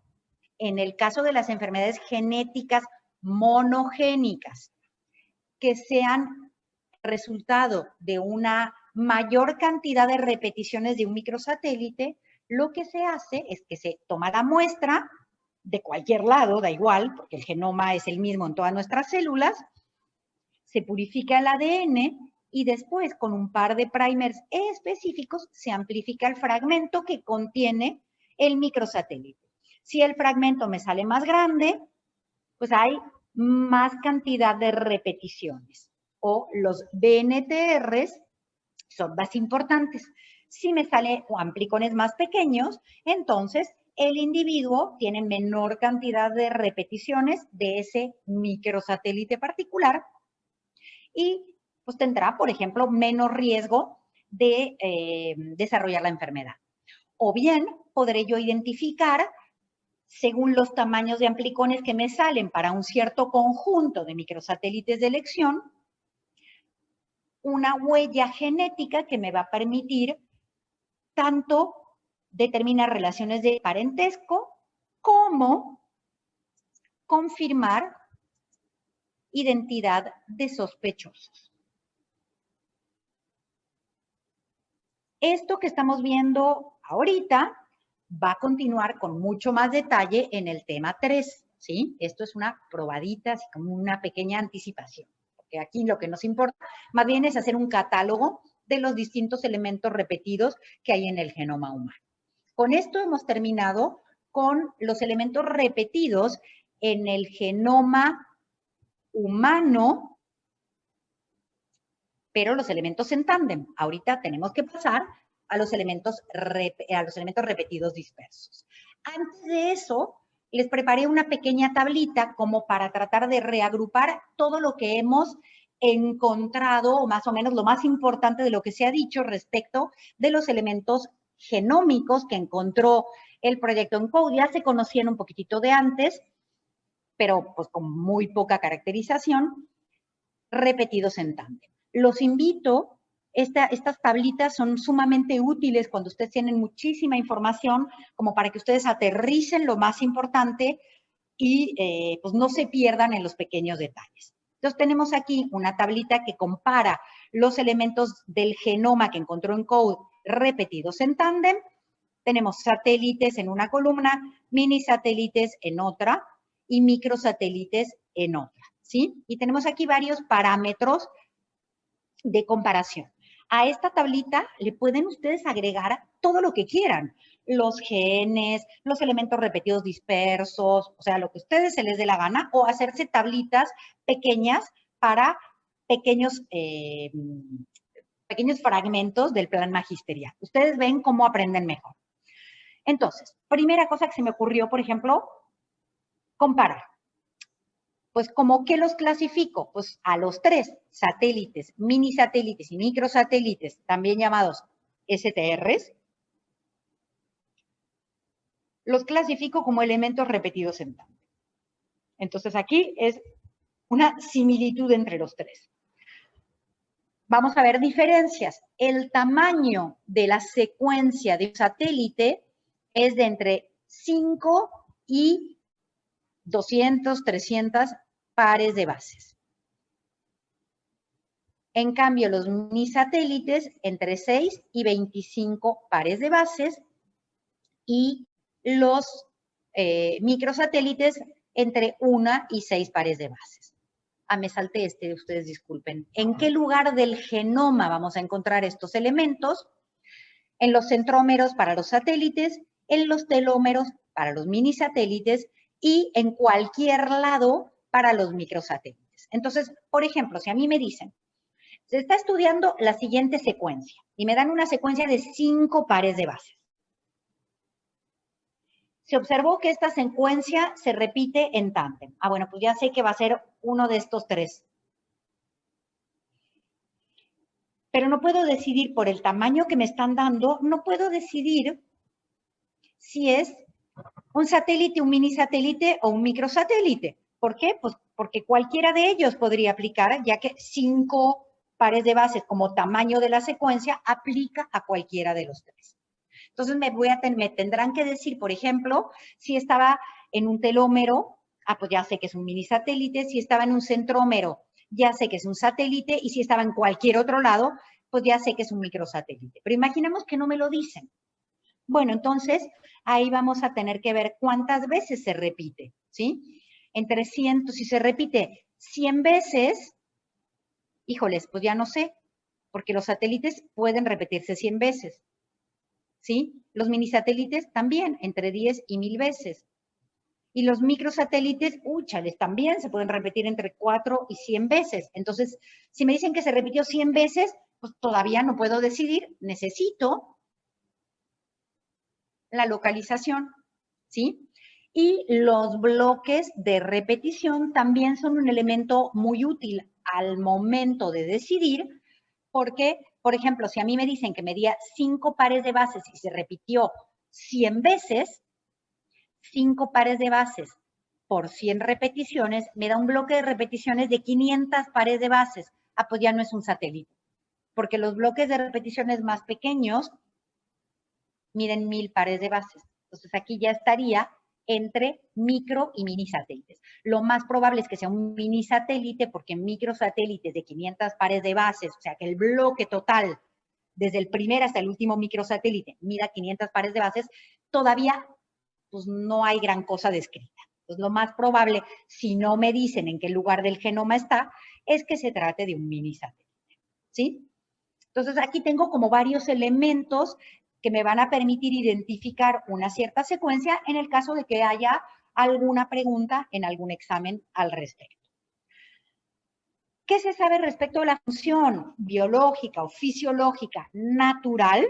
en el caso de las enfermedades genéticas monogénicas, que sean resultado de una mayor cantidad de repeticiones de un microsatélite, lo que se hace es que se toma la muestra de cualquier lado, da igual, porque el genoma es el mismo en todas nuestras células, se purifica el ADN y después con un par de primers específicos se amplifica el fragmento que contiene el microsatélite. Si el fragmento me sale más grande, pues hay más cantidad de repeticiones o los BNTRs son más importantes. Si me sale amplicones más pequeños, entonces el individuo tiene menor cantidad de repeticiones de ese microsatélite particular y pues tendrá, por ejemplo, menos riesgo de desarrollar la enfermedad. O bien podré yo identificar, según los tamaños de amplicones que me salen para un cierto conjunto de microsatélites de elección, una huella genética que me va a permitir tanto determinar relaciones de parentesco como confirmar identidad de sospechosos. Esto que estamos viendo ahorita va a continuar con mucho más detalle en el tema 3, ¿sí? Esto es una probadita, así como una pequeña anticipación, porque aquí lo que nos importa más bien es hacer un catálogo de los distintos elementos repetidos que hay en el genoma humano. Con esto hemos terminado con los elementos repetidos en el genoma humano, pero los elementos en tándem. Ahorita tenemos que pasar a los elementos repetidos dispersos. Antes de eso, les preparé una pequeña tablita como para tratar de reagrupar todo lo que hemos encontrado, o más o menos lo más importante de lo que se ha dicho respecto de los elementos genómicos que encontró el proyecto ENCODE. Ya se conocían un poquitito de antes, pero pues con muy poca caracterización, repetidos en tándem. Los invito, estas tablitas son sumamente útiles cuando ustedes tienen muchísima información, como para que ustedes aterricen lo más importante y pues no se pierdan en los pequeños detalles. Entonces tenemos aquí una tablita que compara los elementos del genoma que encontró ENCODE repetidos en tándem. Tenemos satélites en una columna, mini satélites en otra y microsatélites en otra, ¿sí? Y tenemos aquí varios parámetros de comparación. A esta tablita le pueden ustedes agregar todo lo que quieran, los genes, los elementos repetidos dispersos, o sea, lo que a ustedes se les dé la gana, o hacerse tablitas pequeñas para pequeños fragmentos del plan magisterial. Ustedes ven cómo aprenden mejor. Entonces, primera cosa que se me ocurrió, por ejemplo, comparar. Pues, ¿cómo que los clasifico? Pues a los 3 satélites, mini satélites y microsatélites, también llamados STRs, los clasifico como elementos repetidos en tándem. Entonces, aquí es una similitud entre los 3. Vamos a ver diferencias. El tamaño de la secuencia de un satélite es de entre 5 y 200, 300 pares de bases. En cambio, los minisatélites entre 6 y 25 pares de bases y los microsatélites entre 1 y 6 pares de bases. me salté ustedes disculpen. ¿En qué lugar del genoma vamos a encontrar estos elementos? En los centrómeros para los satélites, en los telómeros para los minisatélites y en cualquier lado para los microsatélites. Entonces, por ejemplo, si a mí me dicen, se está estudiando la siguiente secuencia y me dan una secuencia de 5 pares de bases. Se observó que esta secuencia se repite en tándem. Bueno, pues ya sé que va a ser uno de estos 3. Pero no puedo decidir por el tamaño que me están dando, no puedo decidir si es un satélite, un minisatélite o un microsatélite. ¿Por qué? Pues porque cualquiera de ellos podría aplicar, ya que 5 pares de bases como tamaño de la secuencia aplica a cualquiera de los 3. Entonces me tendrán que decir, por ejemplo, si estaba en un telómero, pues ya sé que es un minisatélite, si estaba en un centrómero, ya sé que es un satélite, y si estaba en cualquier otro lado, pues ya sé que es un microsatélite. Pero imaginemos que no me lo dicen. Bueno, entonces ahí vamos a tener que ver cuántas veces se repite, ¿sí? Entre 100, si se repite 100 veces, híjoles, pues ya no sé, porque los satélites pueden repetirse 100 veces, ¿sí? Los minisatélites también, entre 10 y 1000 veces. Y los microsatélites, chales, también se pueden repetir entre 4 y 100 veces. Entonces, si me dicen que se repitió 100 veces, pues todavía no puedo decidir, necesito la localización, ¿sí? Y los bloques de repetición también son un elemento muy útil al momento de decidir, porque, por ejemplo, si a mí me dicen que medía 5 pares de bases y se repitió 100 veces, 5 pares de bases por 100 repeticiones, me da un bloque de repeticiones de 500 pares de bases. Pues ya no es un satélite, porque los bloques de repeticiones más pequeños miden 1000 pares de bases. Entonces aquí ya estaría entre micro y mini satélites. Lo más probable es que sea un mini satélite, porque microsatélites de 500 pares de bases, o sea que el bloque total, desde el primer hasta el último microsatélite, mida 500 pares de bases, todavía pues no hay gran cosa descrita. Entonces lo más probable, si no me dicen en qué lugar del genoma está, es que se trate de un mini satélite, ¿sí? Entonces aquí tengo como varios elementos que me van a permitir identificar una cierta secuencia en el caso de que haya alguna pregunta en algún examen al respecto. ¿Qué se sabe respecto a la función biológica o fisiológica natural?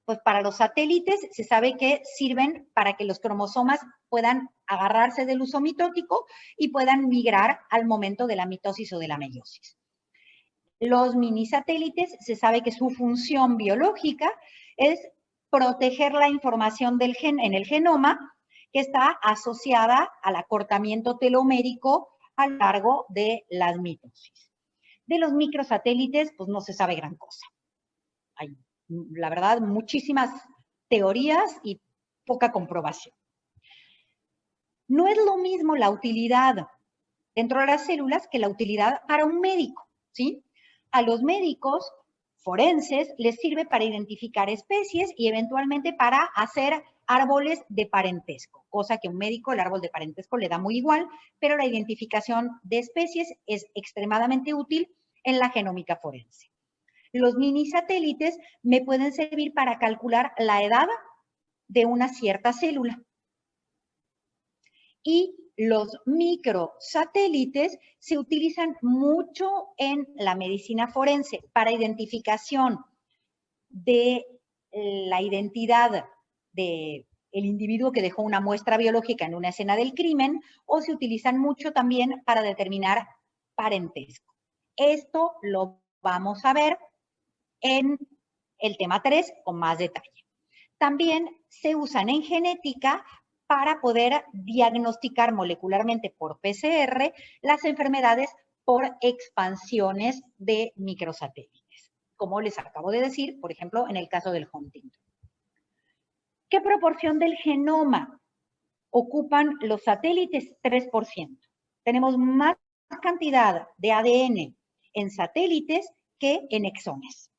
Pues para los satélites se sabe que sirven para que los cromosomas puedan agarrarse del uso mitótico y puedan migrar al momento de la mitosis o de la meiosis. Los minisatélites, se sabe que su función biológica es proteger la información del en el genoma que está asociada al acortamiento telomérico a lo largo de las mitosis. De los microsatélites, pues no se sabe gran cosa. Hay, la verdad, muchísimas teorías y poca comprobación. No es lo mismo la utilidad dentro de las células que la utilidad para un médico, ¿sí? A los médicos forenses les sirve para identificar especies y eventualmente para hacer árboles de parentesco, cosa que a un médico el árbol de parentesco le da muy igual, pero la identificación de especies es extremadamente útil en la genómica forense. Los minisatélites me pueden servir para calcular la edad de una cierta célula. Y los microsatélites se utilizan mucho en la medicina forense para identificación de la identidad del individuo que dejó una muestra biológica en una escena del crimen, o se utilizan mucho también para determinar parentesco. Esto lo vamos a ver en el tema 3 con más detalle. También se usan en genética para poder diagnosticar molecularmente por PCR las enfermedades por expansiones de microsatélites, como les acabo de decir, por ejemplo, en el caso del Huntington. ¿Qué proporción del genoma ocupan los satélites? 3%. Tenemos más cantidad de ADN en satélites que en exones.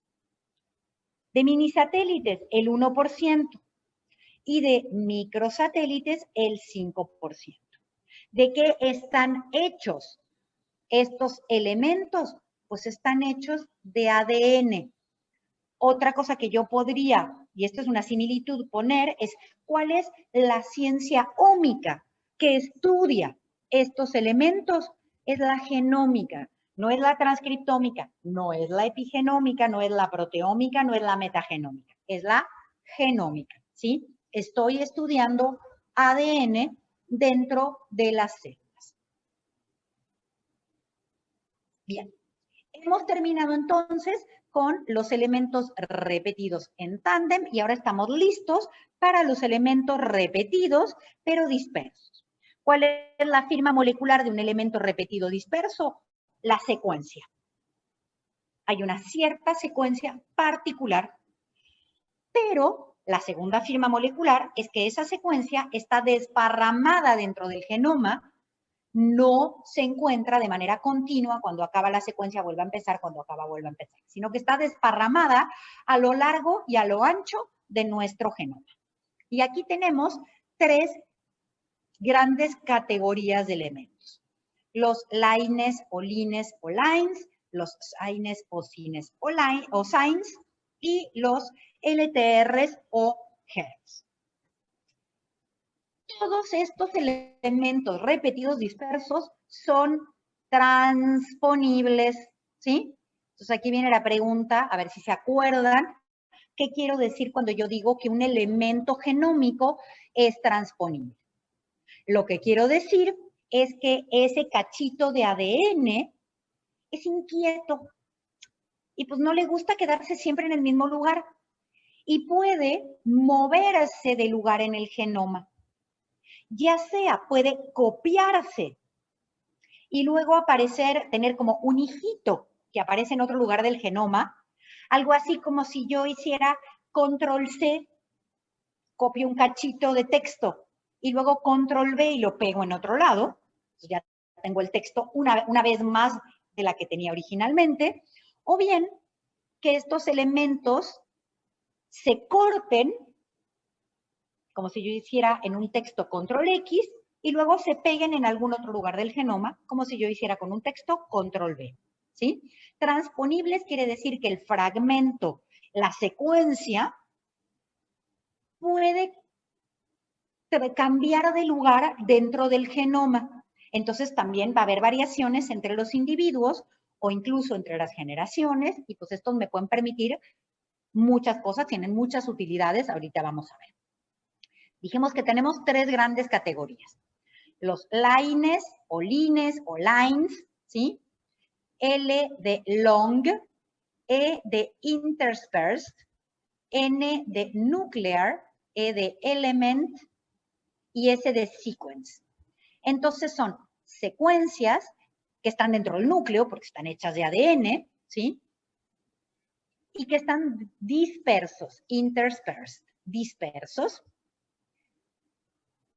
De minisatélites, el 1%. Y de microsatélites, el 5%. ¿De qué están hechos estos elementos? Pues están hechos de ADN. Otra cosa que yo podría, y esto es una similitud, poner es cuál es la ciencia ómica que estudia estos elementos. Es la genómica, no es la transcriptómica, no es la epigenómica, no es la proteómica, no es la metagenómica, es la genómica, ¿sí? Estoy estudiando ADN dentro de las células. Bien, hemos terminado entonces con los elementos repetidos en tándem y ahora estamos listos para los elementos repetidos pero dispersos. ¿Cuál es la firma molecular de un elemento repetido disperso? La secuencia. Hay una cierta secuencia particular, pero la segunda firma molecular es que esa secuencia está desparramada dentro del genoma, no se encuentra de manera continua, cuando acaba la secuencia vuelve a empezar, cuando acaba vuelve a empezar, sino que está desparramada a lo largo y a lo ancho de nuestro genoma. Y aquí tenemos tres grandes categorías de elementos. Los lines o lines o lines, los sines o sines o sines y los LTRs o HERs. Todos estos elementos repetidos dispersos son transponibles, ¿sí? Entonces aquí viene la pregunta, a ver si se acuerdan, ¿qué quiero decir cuando yo digo que un elemento genómico es transponible? Lo que quiero decir es que ese cachito de ADN es inquieto y pues no le gusta quedarse siempre en el mismo lugar y puede moverse de lugar en el genoma. Ya sea puede copiarse y luego aparecer, tener como un hijito que aparece en otro lugar del genoma, algo así como si yo hiciera control C, copio un cachito de texto y luego control V y lo pego en otro lado, pues ya tengo el texto una vez más de la que tenía originalmente, o bien que estos elementos se corten, como si yo hiciera en un texto control X, y luego se peguen en algún otro lugar del genoma, como si yo hiciera con un texto control V, ¿sí? Transponibles quiere decir que el fragmento, la secuencia, puede cambiar de lugar dentro del genoma. Entonces también va a haber variaciones entre los individuos o incluso entre las generaciones, y pues estos me pueden permitir muchas cosas, tienen muchas utilidades, ahorita vamos a ver. Dijimos que tenemos tres grandes categorías. Los lines o lines, ¿sí? L de long, E de interspersed, N de nuclear, E de element y S de sequence. Entonces son secuencias que están dentro del núcleo porque están hechas de ADN, ¿sí? Y que están dispersos, interspersed, dispersos.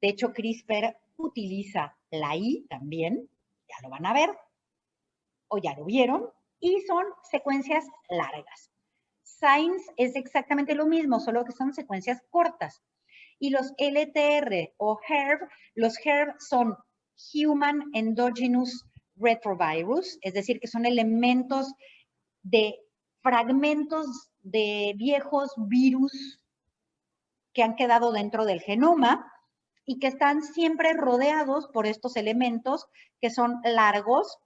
De hecho, CRISPR utiliza la I también, ya lo van a ver, o ya lo vieron, y son secuencias largas. Sines es exactamente lo mismo, solo que son secuencias cortas. Y los LTR o HERV, los HERV son Human Endogenous Retrovirus, es decir, que son elementos de fragmentos de viejos virus que han quedado dentro del genoma y que están siempre rodeados por estos elementos que son largos,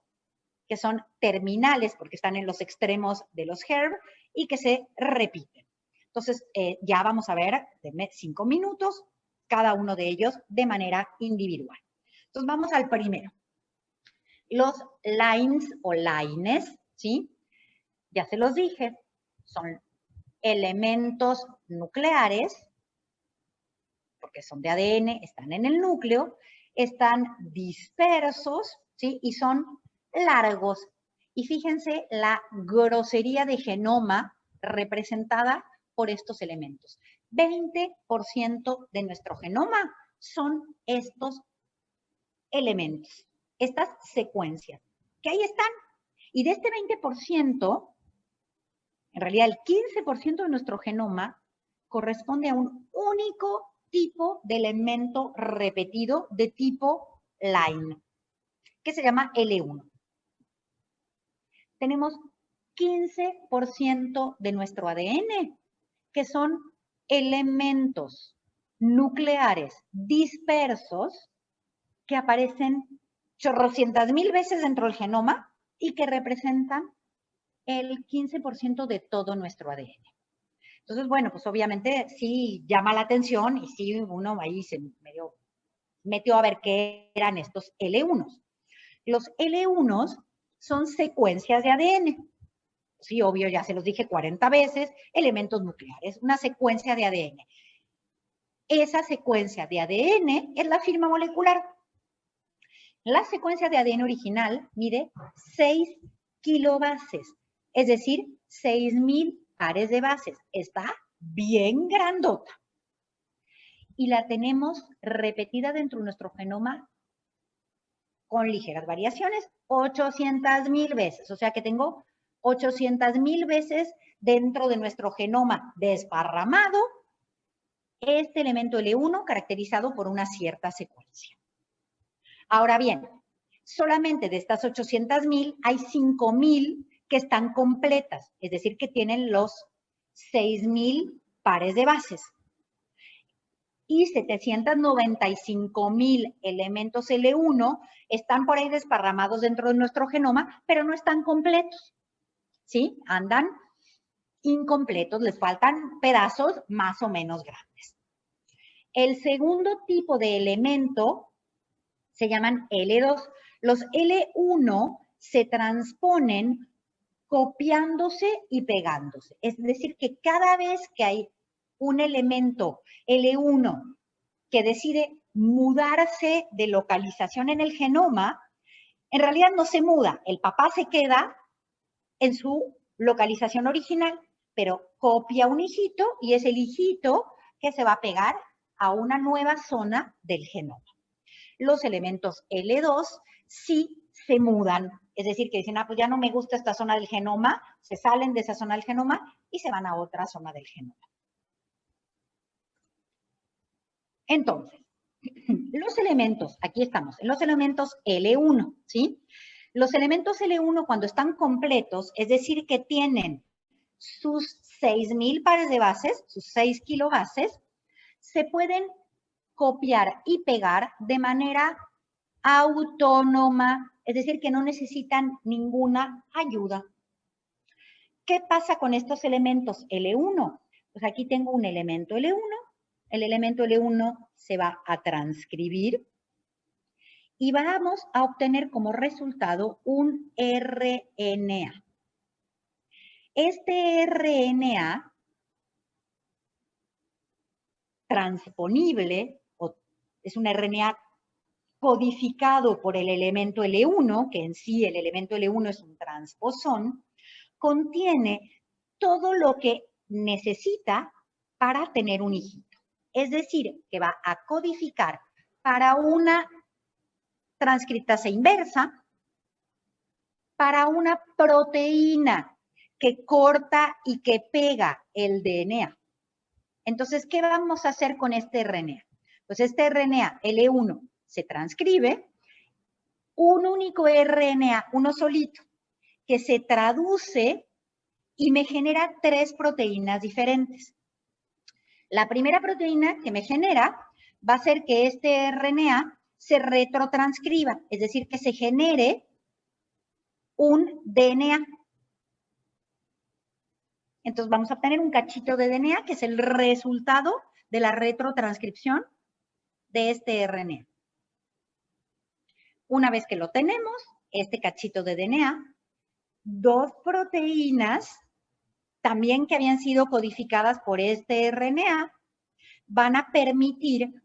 que son terminales porque están en los extremos de los HERV y que se repiten. Entonces, ya vamos a ver, denme 5 minutos, cada uno de ellos de manera individual. Entonces, vamos al primero. Los lines o lines, ¿sí? Ya se los dije, son elementos nucleares, porque son de ADN, están en el núcleo, están dispersos, ¿sí? Y son largos. Y fíjense la grosería de genoma representada por estos elementos. 20% de nuestro genoma son estos elementos, estas secuencias, que ahí están. Y de este 20%, en realidad el 15% de nuestro genoma corresponde a un único tipo de elemento repetido de tipo line, que se llama L1. Tenemos 15% de nuestro ADN, que son elementos nucleares dispersos que aparecen chorrocientas mil veces dentro del genoma y que representan el 15% de todo nuestro ADN. Entonces, bueno, pues obviamente sí llama la atención y sí uno ahí se metió a ver qué eran estos L1s. Los L1s son secuencias de ADN. Sí, obvio, ya se los dije 40 veces, elementos nucleares, una secuencia de ADN. Esa secuencia de ADN es la firma molecular. La secuencia de ADN original mide 6 kilobases, es decir, 6,000 pares de bases. Está bien grandota. Y la tenemos repetida dentro de nuestro genoma con ligeras variaciones, 800,000 veces. O sea que tengo 800,000 veces dentro de nuestro genoma desparramado este elemento L1 caracterizado por una cierta secuencia. Ahora bien, solamente de estas 800,000 hay 5,000 que están completas, es decir, que tienen los 6,000 pares de bases. Y 795,000 elementos L1 están por ahí desparramados dentro de nuestro genoma, pero no están completos, ¿sí? Andan incompletos, les faltan pedazos más o menos grandes. El segundo tipo de elemento se llaman L2. Los L1 se transponen copiándose y pegándose. Es decir, que cada vez que hay un elemento L1 que decide mudarse de localización en el genoma, en realidad no se muda. El papá se queda en su localización original, pero copia un hijito y es el hijito que se va a pegar a una nueva zona del genoma. Los elementos L2 sí se mudan, es decir, que dicen, pues ya no me gusta esta zona del genoma, se salen de esa zona del genoma y se van a otra zona del genoma. Entonces, los elementos, aquí estamos, los elementos L1, ¿sí? Los elementos L1 cuando están completos, es decir, que tienen sus 6,000 pares de bases, sus 6 kilobases, se pueden copiar y pegar de manera autónoma, es decir, que no necesitan ninguna ayuda. ¿Qué pasa con estos elementos L1? Pues aquí tengo un elemento L1, el elemento L1 se va a transcribir y vamos a obtener como resultado un RNA. Este RNA transponible, es un RNA codificado por el elemento L1, que en sí el elemento L1 es un transposón, contiene todo lo que necesita para tener un hijito. Es decir, que va a codificar para una transcriptasa inversa, para una proteína que corta y que pega el DNA. Entonces, ¿qué vamos a hacer con este RNA? Pues este RNA L1 se transcribe, un único RNA, uno solito, que se traduce y me genera 3 proteínas diferentes. La primera proteína que me genera va a ser que este RNA se retrotranscriba, es decir, que se genere un DNA. Entonces vamos a obtener un cachito de DNA que es el resultado de la retrotranscripción de este RNA. Una vez que lo tenemos, este cachito de DNA, 2 proteínas también que habían sido codificadas por este RNA van a permitir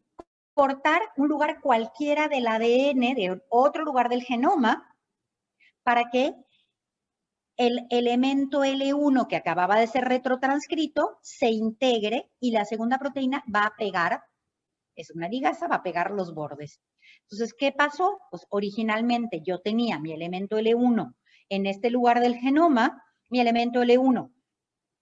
cortar un lugar cualquiera del ADN de otro lugar del genoma para que el elemento L1 que acababa de ser retrotranscrito se integre y la segunda proteína va a pegar, es una ligasa, va a pegar los bordes. Entonces, ¿qué pasó? Pues originalmente yo tenía mi elemento L1 en este lugar del genoma, mi elemento L1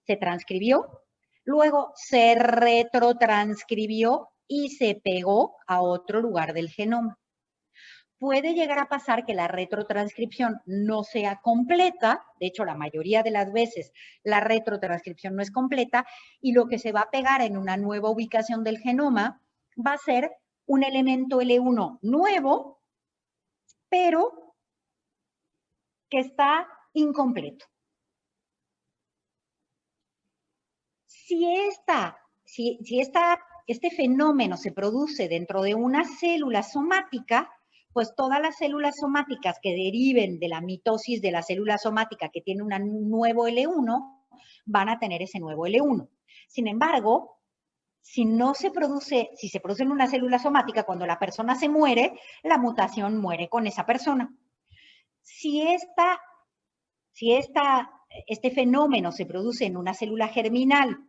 se transcribió, luego se retrotranscribió y se pegó a otro lugar del genoma. puede llegar a pasar que la retrotranscripción no sea completa, de hecho la mayoría de las veces la retrotranscripción no es completa, y lo que se va a pegar en una nueva ubicación del genoma va a ser un elemento L1 nuevo, pero que está incompleto. Si este fenómeno se produce dentro de una célula somática, pues todas las células somáticas que deriven de la mitosis de la célula somática que tiene un nuevo L1 van a tener ese nuevo L1. Sin embargo, si se produce en una célula somática, cuando la persona se muere, la mutación muere con esa persona. Si este fenómeno se produce en una célula germinal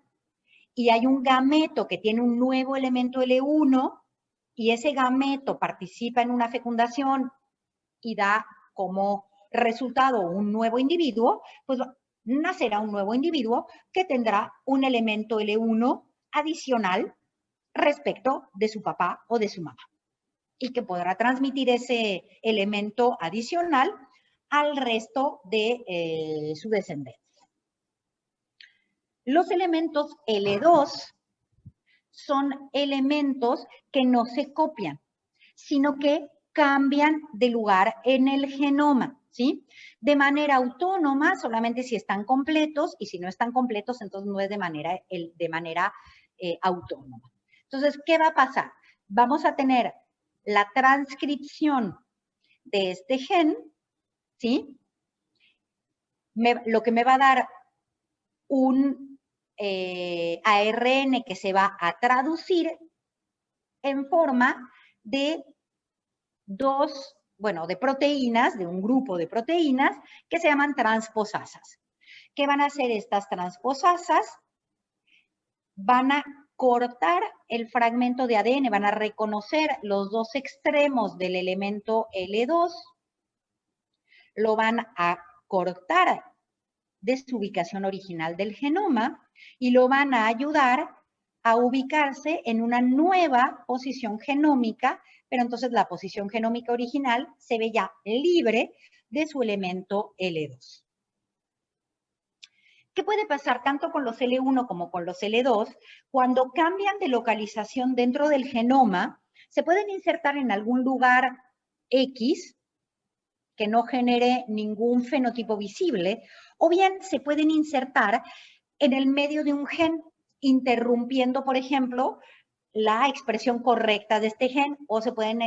y hay un gameto que tiene un nuevo elemento L1 y ese gameto participa en una fecundación y da como resultado un nuevo individuo, pues nacerá un nuevo individuo que tendrá un elemento L1 adicional respecto de su papá o de su mamá y que podrá transmitir ese elemento adicional al resto de su descendencia. Los elementos L2 son elementos que no se copian, sino que cambian de lugar en el genoma, ¿sí? De manera autónoma, solamente si están completos, y si no están completos, entonces no es de manera autónoma. Entonces, ¿qué va a pasar? Vamos a tener la transcripción de este gen, ¿sí? Lo que me va a dar un ARN que se va a traducir en forma de de proteínas, de un grupo de proteínas que se llaman transposasas. ¿Qué van a hacer estas transposasas? Van a cortar el fragmento de ADN, van a reconocer los dos extremos del elemento L2, lo van a cortar de su ubicación original del genoma y lo van a ayudar a ubicarse en una nueva posición genómica, pero entonces la posición genómica original se ve ya libre de su elemento L2. ¿Qué puede pasar tanto con los L1 como con los L2? Cuando cambian de localización dentro del genoma, se pueden insertar en algún lugar X que no genere ningún fenotipo visible, o bien se pueden insertar en el medio de un gen, interrumpiendo, por ejemplo, la expresión correcta de este gen, o se pueden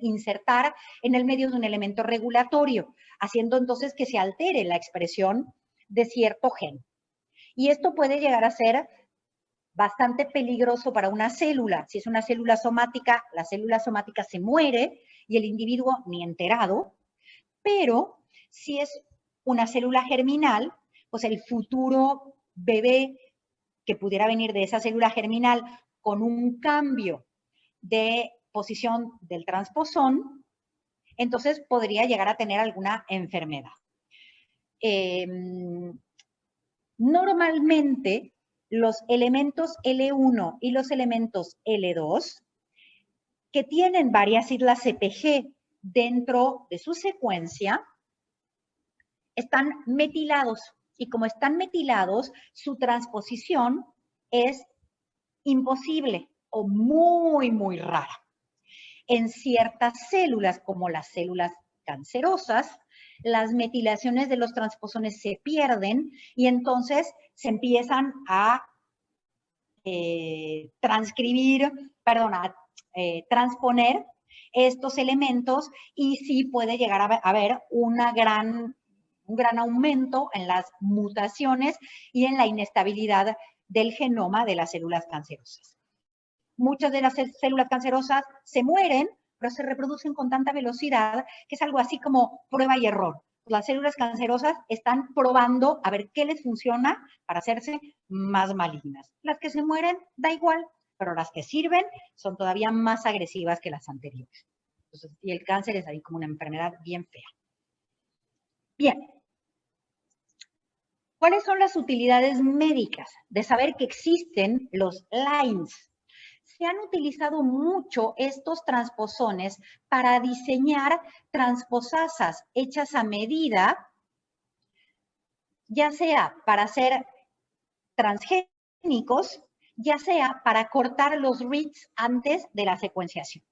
insertar en el medio de un elemento regulatorio, haciendo entonces que se altere la expresión de cierto gen. Y esto puede llegar a ser bastante peligroso para una célula. Si es una célula somática, la célula somática se muere y el individuo ni enterado, pero si es una célula germinal, pues el futuro bebé que pudiera venir de esa célula germinal con un cambio de posición del transposón, entonces podría llegar a tener alguna enfermedad. Normalmente, los elementos L1 y los elementos L2, que tienen varias siglas CPG dentro de su secuencia, están metilados. Y como están metilados, su transposición es imposible o muy, muy rara. En ciertas células, como las células cancerosas, las metilaciones de los transposones se pierden y entonces se empiezan a transponer estos elementos y sí puede llegar a haber un gran aumento en las mutaciones y en la inestabilidad del genoma de las células cancerosas. Muchas de las células cancerosas se mueren, pero se reproducen con tanta velocidad que es algo así como prueba y error. Las células cancerosas están probando a ver qué les funciona para hacerse más malignas. Las que se mueren, da igual, pero las que sirven son todavía más agresivas que las anteriores. Entonces, y el cáncer es ahí como una enfermedad bien fea. Bien. ¿Cuáles son las utilidades médicas de saber que existen los LINEs? se han utilizado mucho estos transposones para diseñar transposasas hechas a medida, ya sea para hacer transgénicos, ya sea para cortar los reads antes de la secuenciación.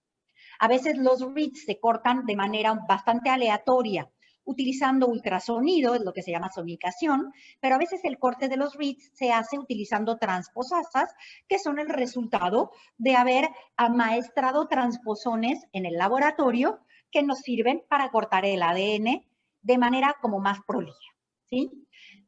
A veces los reads se cortan de manera bastante aleatoria, utilizando ultrasonido, es lo que se llama sonicación, pero a veces el corte de los reads se hace utilizando transposasas, que son el resultado de haber amaestrado transposones en el laboratorio que nos sirven para cortar el ADN de manera como más prolija, ¿sí?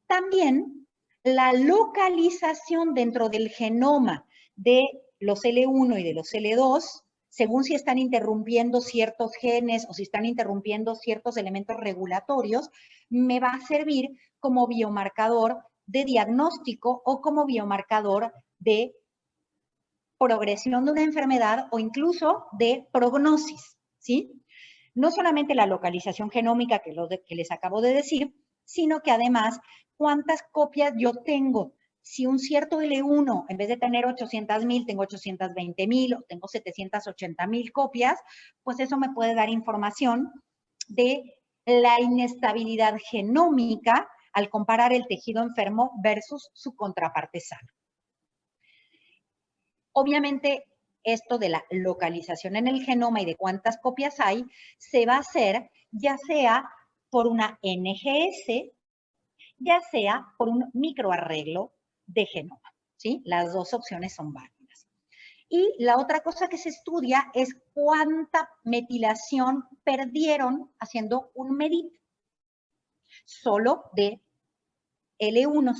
También la localización dentro del genoma de los L1 y de los L2, según si están interrumpiendo ciertos genes o si están interrumpiendo ciertos elementos regulatorios, me va a servir como biomarcador de diagnóstico o como biomarcador de progresión de una enfermedad o incluso de prognosis, ¿sí? No solamente la localización genómica que les acabo de decir, sino que además cuántas copias yo tengo. Si un cierto L1, en vez de tener 800,000, tengo 820,000 o tengo 780,000 copias, pues eso me puede dar información de la inestabilidad genómica al comparar el tejido enfermo versus su contraparte sana. Obviamente, esto de la localización en el genoma y de cuántas copias hay, se va a hacer ya sea por una NGS, ya sea por un microarreglo de genoma, ¿sí? Las dos opciones son válidas. Y la otra cosa que se estudia es cuánta metilación perdieron haciendo un MEDIT, solo de L1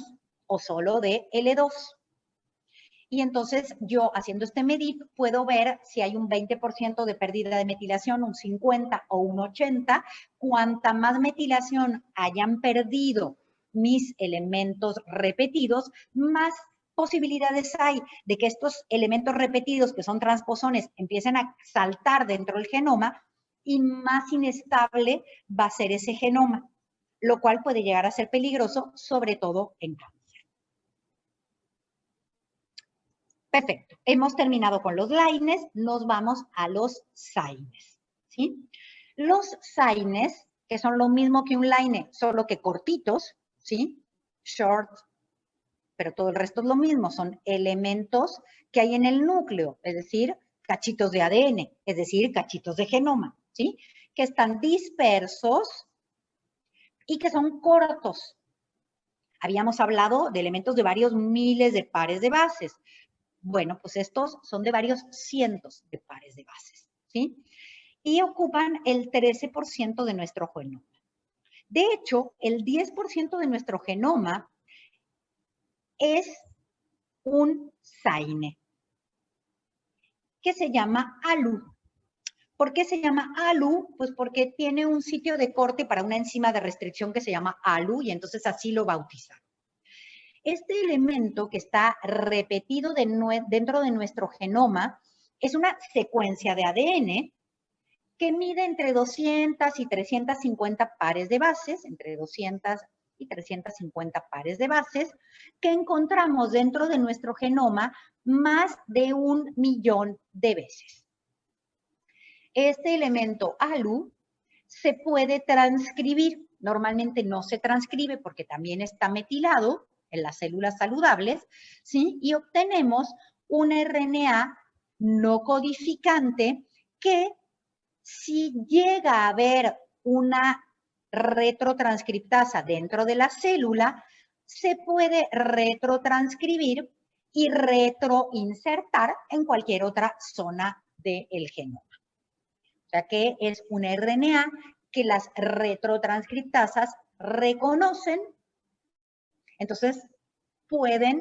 o solo de L2. Y entonces yo haciendo este MEDIT puedo ver si hay un 20% de pérdida de metilación, un 50 o un 80. Cuanta más metilación hayan perdido mis elementos repetidos, más posibilidades hay de que estos elementos repetidos, que son transposones, empiecen a saltar dentro del genoma y más inestable va a ser ese genoma, lo cual puede llegar a ser peligroso, sobre todo en cáncer. Perfecto, hemos terminado con los lines, nos vamos a los signes, ¿sí? Los signes, que son lo mismo que un line, solo que cortitos, ¿sí? Short, pero todo el resto es lo mismo, son elementos que hay en el núcleo, es decir, cachitos de ADN, es decir, cachitos de genoma, ¿sí? Que están dispersos y que son cortos. Habíamos hablado de elementos de varios miles de pares de bases. Bueno, pues estos son de varios cientos de pares de bases, ¿sí? Y ocupan el 13% de nuestro genoma. De hecho, el 10% de nuestro genoma es un SINE, que se llama ALU. ¿Por qué se llama ALU? Pues porque tiene un sitio de corte para una enzima de restricción que se llama ALU y entonces así lo bautizaron. Este elemento que está repetido dentro de nuestro genoma es una secuencia de ADN que mide entre 200 y 350 pares de bases, entre 200 y 350 pares de bases, que encontramos dentro de nuestro genoma más de 1.000.000 de veces. Este elemento ALU se puede transcribir. Normalmente no se transcribe porque también está metilado en las células saludables, ¿sí? Y obtenemos un RNA no codificante que si llega a haber una retrotranscriptasa dentro de la célula, se puede retrotranscribir y retroinsertar en cualquier otra zona del genoma. O sea que es un RNA que las retrotranscriptasas reconocen. Entonces,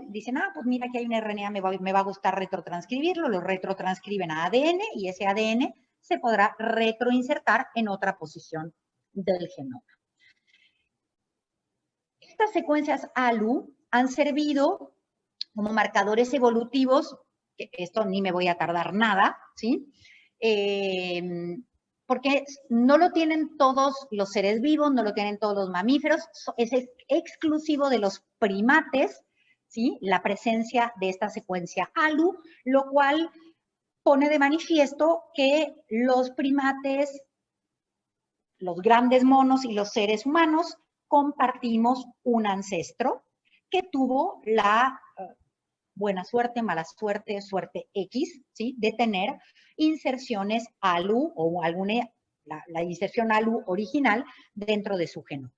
dicen, pues mira que hay un RNA, me va a gustar retrotranscribirlo, lo retrotranscriben a ADN y ese ADN se podrá retroinsertar en otra posición del genoma. Estas secuencias ALU han servido como marcadores evolutivos, que esto ni me voy a tardar nada, ¿sí? Porque no lo tienen todos los seres vivos, no lo tienen todos los mamíferos, es exclusivo de los primates, ¿sí? La presencia de esta secuencia ALU, lo cual pone de manifiesto que los primates, los grandes monos y los seres humanos compartimos un ancestro que tuvo la buena suerte, mala suerte, suerte X, ¿sí? De tener inserciones ALU o la inserción ALU original dentro de su genoma.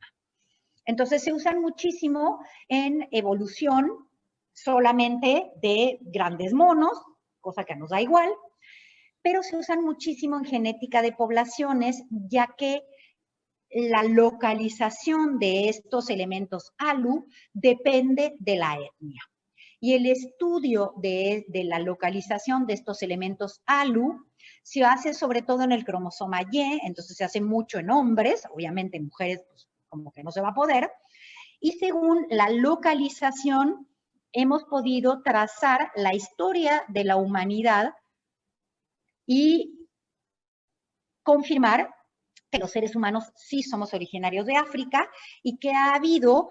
Entonces se usan muchísimo en evolución solamente de grandes monos, cosa que nos da igual, pero se usan muchísimo en genética de poblaciones, ya que la localización de estos elementos ALU depende de la etnia. Y el estudio de la localización de estos elementos ALU se hace sobre todo en el cromosoma Y, entonces se hace mucho en hombres, obviamente en mujeres pues, como que no se va a poder, y según la localización hemos podido trazar la historia de la humanidad y confirmar que los seres humanos sí somos originarios de África y que ha habido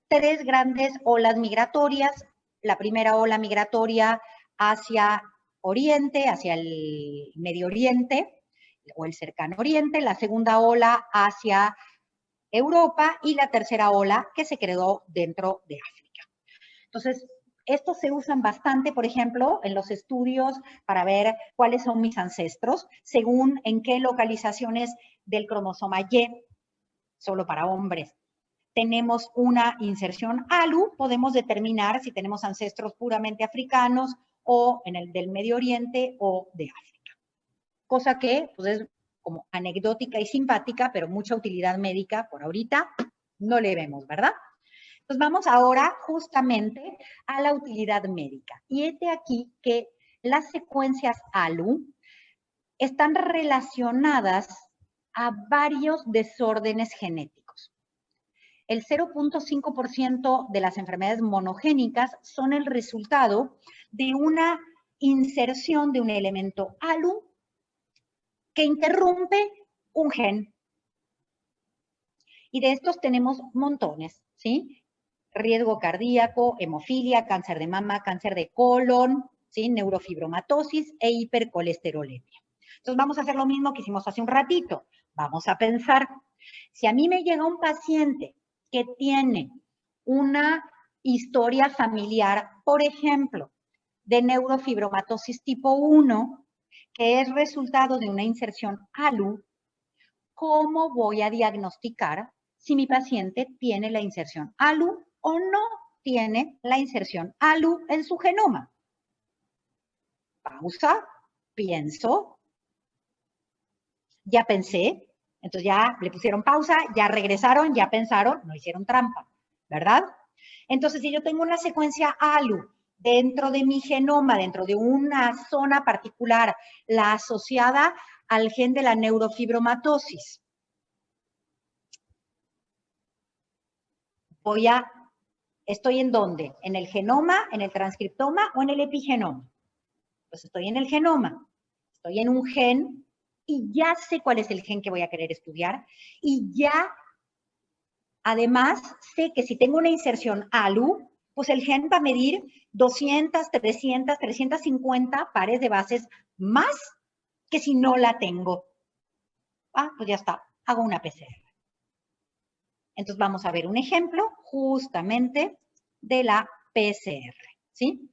3 grandes olas migratorias. La primera ola migratoria hacia Oriente, hacia el Medio Oriente o el Cercano Oriente, la segunda ola hacia Europa y la tercera ola que se quedó dentro de África. Entonces, estos se usan bastante, por ejemplo, en los estudios para ver cuáles son mis ancestros, según en qué localizaciones del cromosoma Y, solo para hombres, tenemos una inserción ALU, podemos determinar si tenemos ancestros puramente africanos o en el del Medio Oriente o de África. Cosa que pues, es como anecdótica y simpática, pero mucha utilidad médica por ahorita no le vemos, ¿verdad? Entonces vamos ahora justamente a la utilidad médica. Y es de aquí que las secuencias ALU están relacionadas a varios desórdenes genéticos. El 0.5% de las enfermedades monogénicas son el resultado de una inserción de un elemento ALU que interrumpe un gen. Y de estos tenemos montones, ¿sí? Riesgo cardíaco, hemofilia, cáncer de mama, cáncer de colon, ¿sí? Neurofibromatosis e hipercolesterolemia. Entonces vamos a hacer lo mismo que hicimos hace un ratito. Vamos a pensar, si a mí me llega un paciente que tiene una historia familiar, por ejemplo, de neurofibromatosis tipo 1, que es resultado de una inserción ALU, ¿cómo voy a diagnosticar si mi paciente tiene la inserción ALU o no tiene la inserción ALU en su genoma? Pausa, pienso, ya pensé, entonces ya le pusieron pausa, ya regresaron, ya pensaron, no hicieron trampa, ¿verdad? Entonces, si yo tengo una secuencia ALU dentro de mi genoma, dentro de una zona particular, la asociada al gen de la neurofibromatosis, ¿estoy en dónde? ¿En el genoma, en el transcriptoma o en el epigenoma? Pues estoy en el genoma, estoy en un gen y ya sé cuál es el gen que voy a querer estudiar y ya, además, sé que si tengo una inserción ALU, pues el gen va a medir 200, 300, 350 pares de bases más que si no la tengo. Ah, pues ya está, hago una PCR. Entonces vamos a ver un ejemplo justamente de la PCR, ¿sí?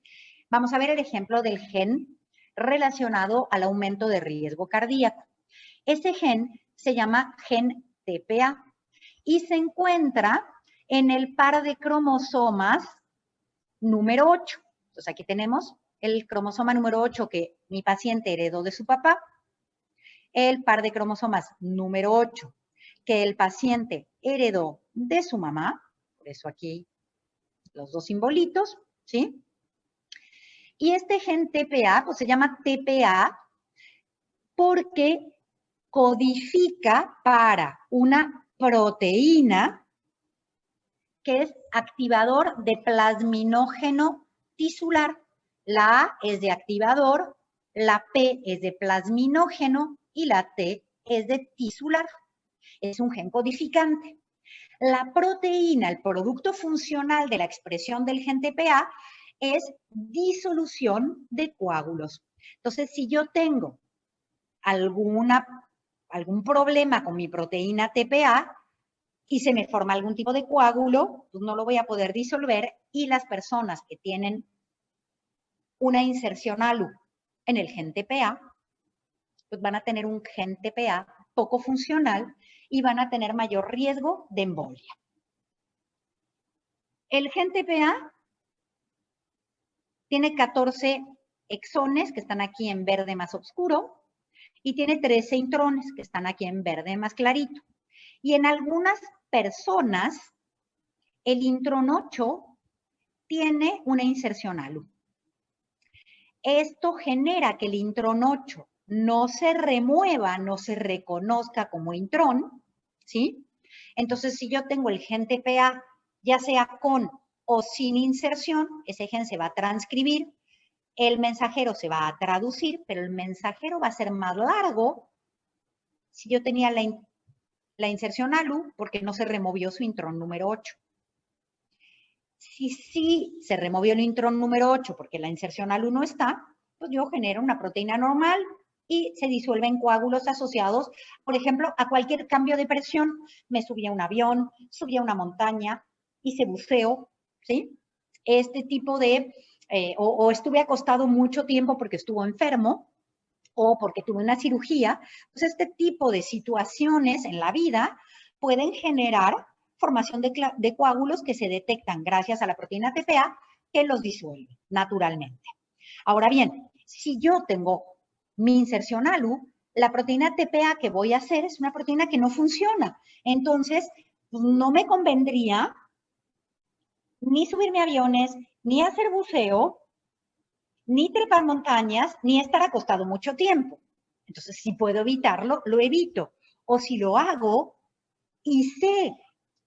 Vamos a ver el ejemplo del gen relacionado al aumento de riesgo cardíaco. Ese gen se llama gen TPA y se encuentra en el par de cromosomas número 8. Entonces aquí tenemos el cromosoma número 8 que mi paciente heredó de su papá, el par de cromosomas número 8 que el paciente heredó de su mamá, por eso aquí los dos simbolitos, ¿sí? Y este gen TPA, pues se llama TPA porque codifica para una proteína que es activador de plasminógeno tisular. La A es de activador, la P es de plasminógeno y la T es de tisular. Es un gen codificante. La proteína, el producto funcional de la expresión del gen TPA, es disolución de coágulos. Entonces, si yo tengo algún problema con mi proteína TPA y se me forma algún tipo de coágulo, pues no lo voy a poder disolver, y las personas que tienen una inserción ALU en el gen TPA, pues van a tener un gen TPA poco funcional y van a tener mayor riesgo de embolia. El gen TPA tiene 14 exones que están aquí en verde más oscuro y tiene 13 intrones que están aquí en verde más clarito. Y en algunas personas, el intron 8 tiene una inserción ALU. Esto genera que el intron 8 no se remueva, no se reconozca como intrón, ¿sí? Entonces, si yo tengo el gen TPA, ya sea con o sin inserción, ese gen se va a transcribir, el mensajero se va a traducir, pero el mensajero va a ser más largo si yo tenía la inserción ALU porque no se removió su intrón número 8. Si sí se removió el intrón número 8 porque la inserción ALU no está, pues yo genero una proteína normal y se disuelve en coágulos asociados, por ejemplo, a cualquier cambio de presión. Me subí a un avión, subí a una montaña, hice buceo, ¿sí? Este tipo de, o estuve acostado mucho tiempo porque estuvo enfermo, o porque tuve una cirugía, pues este tipo de situaciones en la vida pueden generar formación de coágulos que se detectan gracias a la proteína TPA que los disuelve naturalmente. Ahora bien, si yo tengo mi inserción ALU, la proteína TPA que voy a hacer es una proteína que no funciona. Entonces, pues no me convendría ni subirme a aviones, ni hacer buceo, ni trepar montañas, ni estar acostado mucho tiempo. Entonces, si puedo evitarlo, lo evito. O si lo hago y sé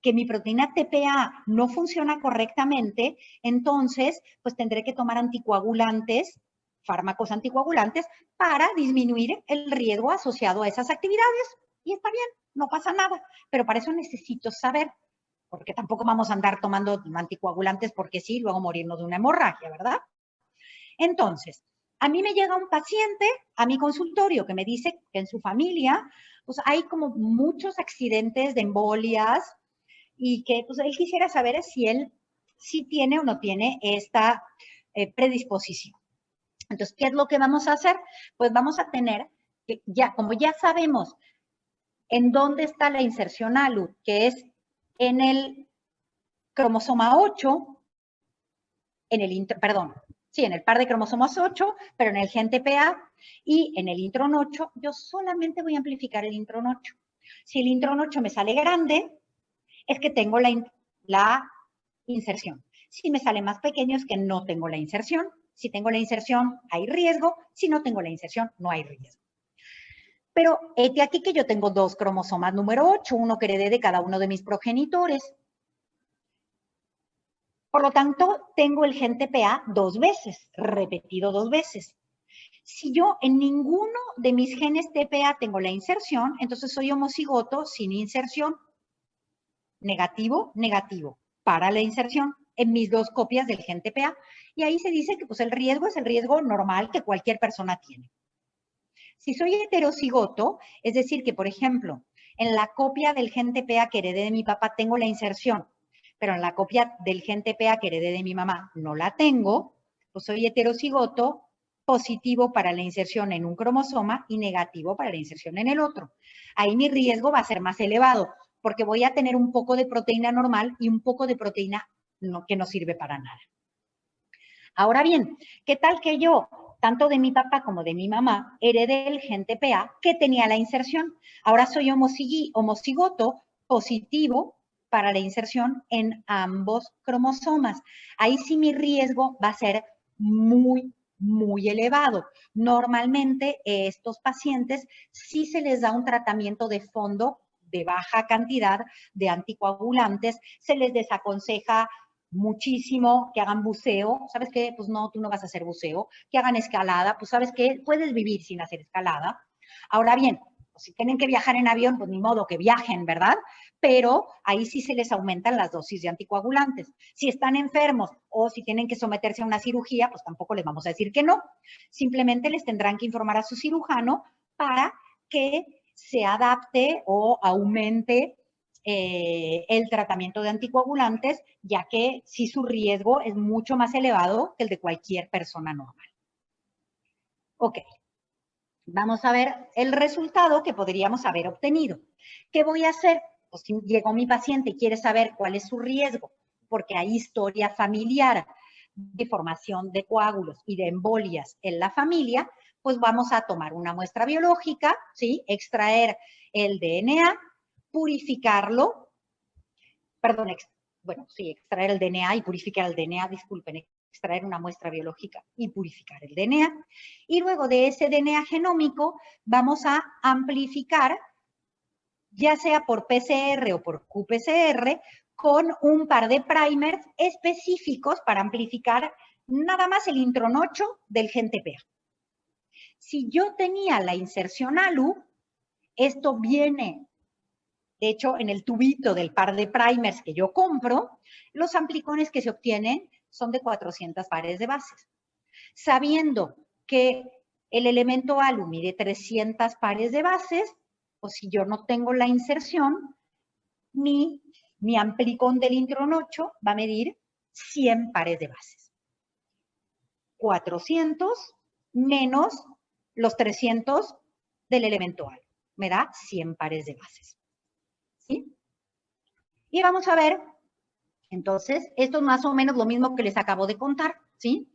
que mi proteína TPA no funciona correctamente, entonces, pues tendré que tomar anticoagulantes, fármacos anticoagulantes, para disminuir el riesgo asociado a esas actividades. Y está bien, no pasa nada. Pero para eso necesito saber, porque tampoco vamos a andar tomando anticoagulantes porque sí, luego morirnos de una hemorragia, ¿verdad? Entonces, a mí me llega un paciente a mi consultorio que me dice que en su familia pues, hay como muchos accidentes de embolias y que pues, él quisiera saber si él sí tiene o no tiene esta predisposición. Entonces, ¿qué es lo que vamos a hacer? Pues vamos a tener, como ya sabemos en dónde está la inserción ALU, que es en el cromosoma 8, en el par de cromosomas 8, pero en el gen TPA y en el intron 8, yo solamente voy a amplificar el intron 8. Si el intron 8 me sale grande, es que tengo la inserción. Si me sale más pequeño, es que no tengo la inserción. Si tengo la inserción, hay riesgo. Si no tengo la inserción, no hay riesgo. Pero aquí que yo tengo 2 cromosomas número 8, uno que heredé de cada uno de mis progenitores. Por lo tanto, tengo el gen TPA 2 veces, repetido 2 veces. Si yo en ninguno de mis genes TPA tengo la inserción, entonces soy homocigoto sin inserción. Negativo, negativo, para la inserción en mis 2 copias del gen TPA. Y ahí se dice que pues, el riesgo es el riesgo normal que cualquier persona tiene. Si soy heterocigoto, es decir, que por ejemplo, en la copia del gen TPA que heredé de mi papá tengo la inserción, pero en la copia del gen TPA que heredé de mi mamá no la tengo, pues soy heterocigoto, positivo para la inserción en un cromosoma y negativo para la inserción en el otro. Ahí mi riesgo va a ser más elevado, porque voy a tener un poco de proteína normal y un poco de proteína que no sirve para nada. Ahora bien, ¿qué tal que yo, tanto de mi papá como de mi mamá, heredé el gen TPA que tenía la inserción? Ahora soy homocigoto positivo para la inserción en ambos cromosomas. Ahí sí mi riesgo va a ser muy, muy elevado. Normalmente estos pacientes sí se les da un tratamiento de fondo de baja cantidad de anticoagulantes, se les desaconseja muchísimo que hagan buceo. ¿Sabes qué? Pues no, tú no vas a hacer buceo. Que hagan escalada. Pues ¿sabes qué? Puedes vivir sin hacer escalada. Ahora bien, si tienen que viajar en avión, pues ni modo que viajen, ¿verdad? Pero ahí sí se les aumentan las dosis de anticoagulantes. Si están enfermos o si tienen que someterse a una cirugía, pues tampoco les vamos a decir que no. Simplemente les tendrán que informar a su cirujano para que se adapte o aumente el tratamiento de anticoagulantes, ya que sí su riesgo es mucho más elevado que el de cualquier persona normal. Ok, vamos a ver el resultado que podríamos haber obtenido. ¿Qué voy a hacer? Pues si llegó mi paciente y quiere saber cuál es su riesgo, porque hay historia familiar de formación de coágulos y de embolias en la familia, pues vamos a tomar una muestra biológica, ¿sí? Extraer el DNA, purificarlo, perdón, extraer el DNA y purificar el DNA, disculpen, extraer una muestra biológica y purificar el DNA. Y luego de ese DNA genómico vamos a amplificar, ya sea por PCR o por qPCR, con un par de primers específicos para amplificar nada más el intron 8 del gen TPA. Si yo tenía la inserción ALU, esto viene, de hecho, en el tubito del par de primers que yo compro, los amplicones que se obtienen son de 400 pares de bases. Sabiendo que el elemento ALU mide 300 pares de bases, o si yo no tengo la inserción, mi amplicón del intron 8 va a medir 100 pares de bases. 400 menos los 300 del elemento ALU. Me da 100 pares de bases. ¿Sí? Y vamos a ver, entonces, esto es más o menos lo mismo que les acabo de contar, ¿sí?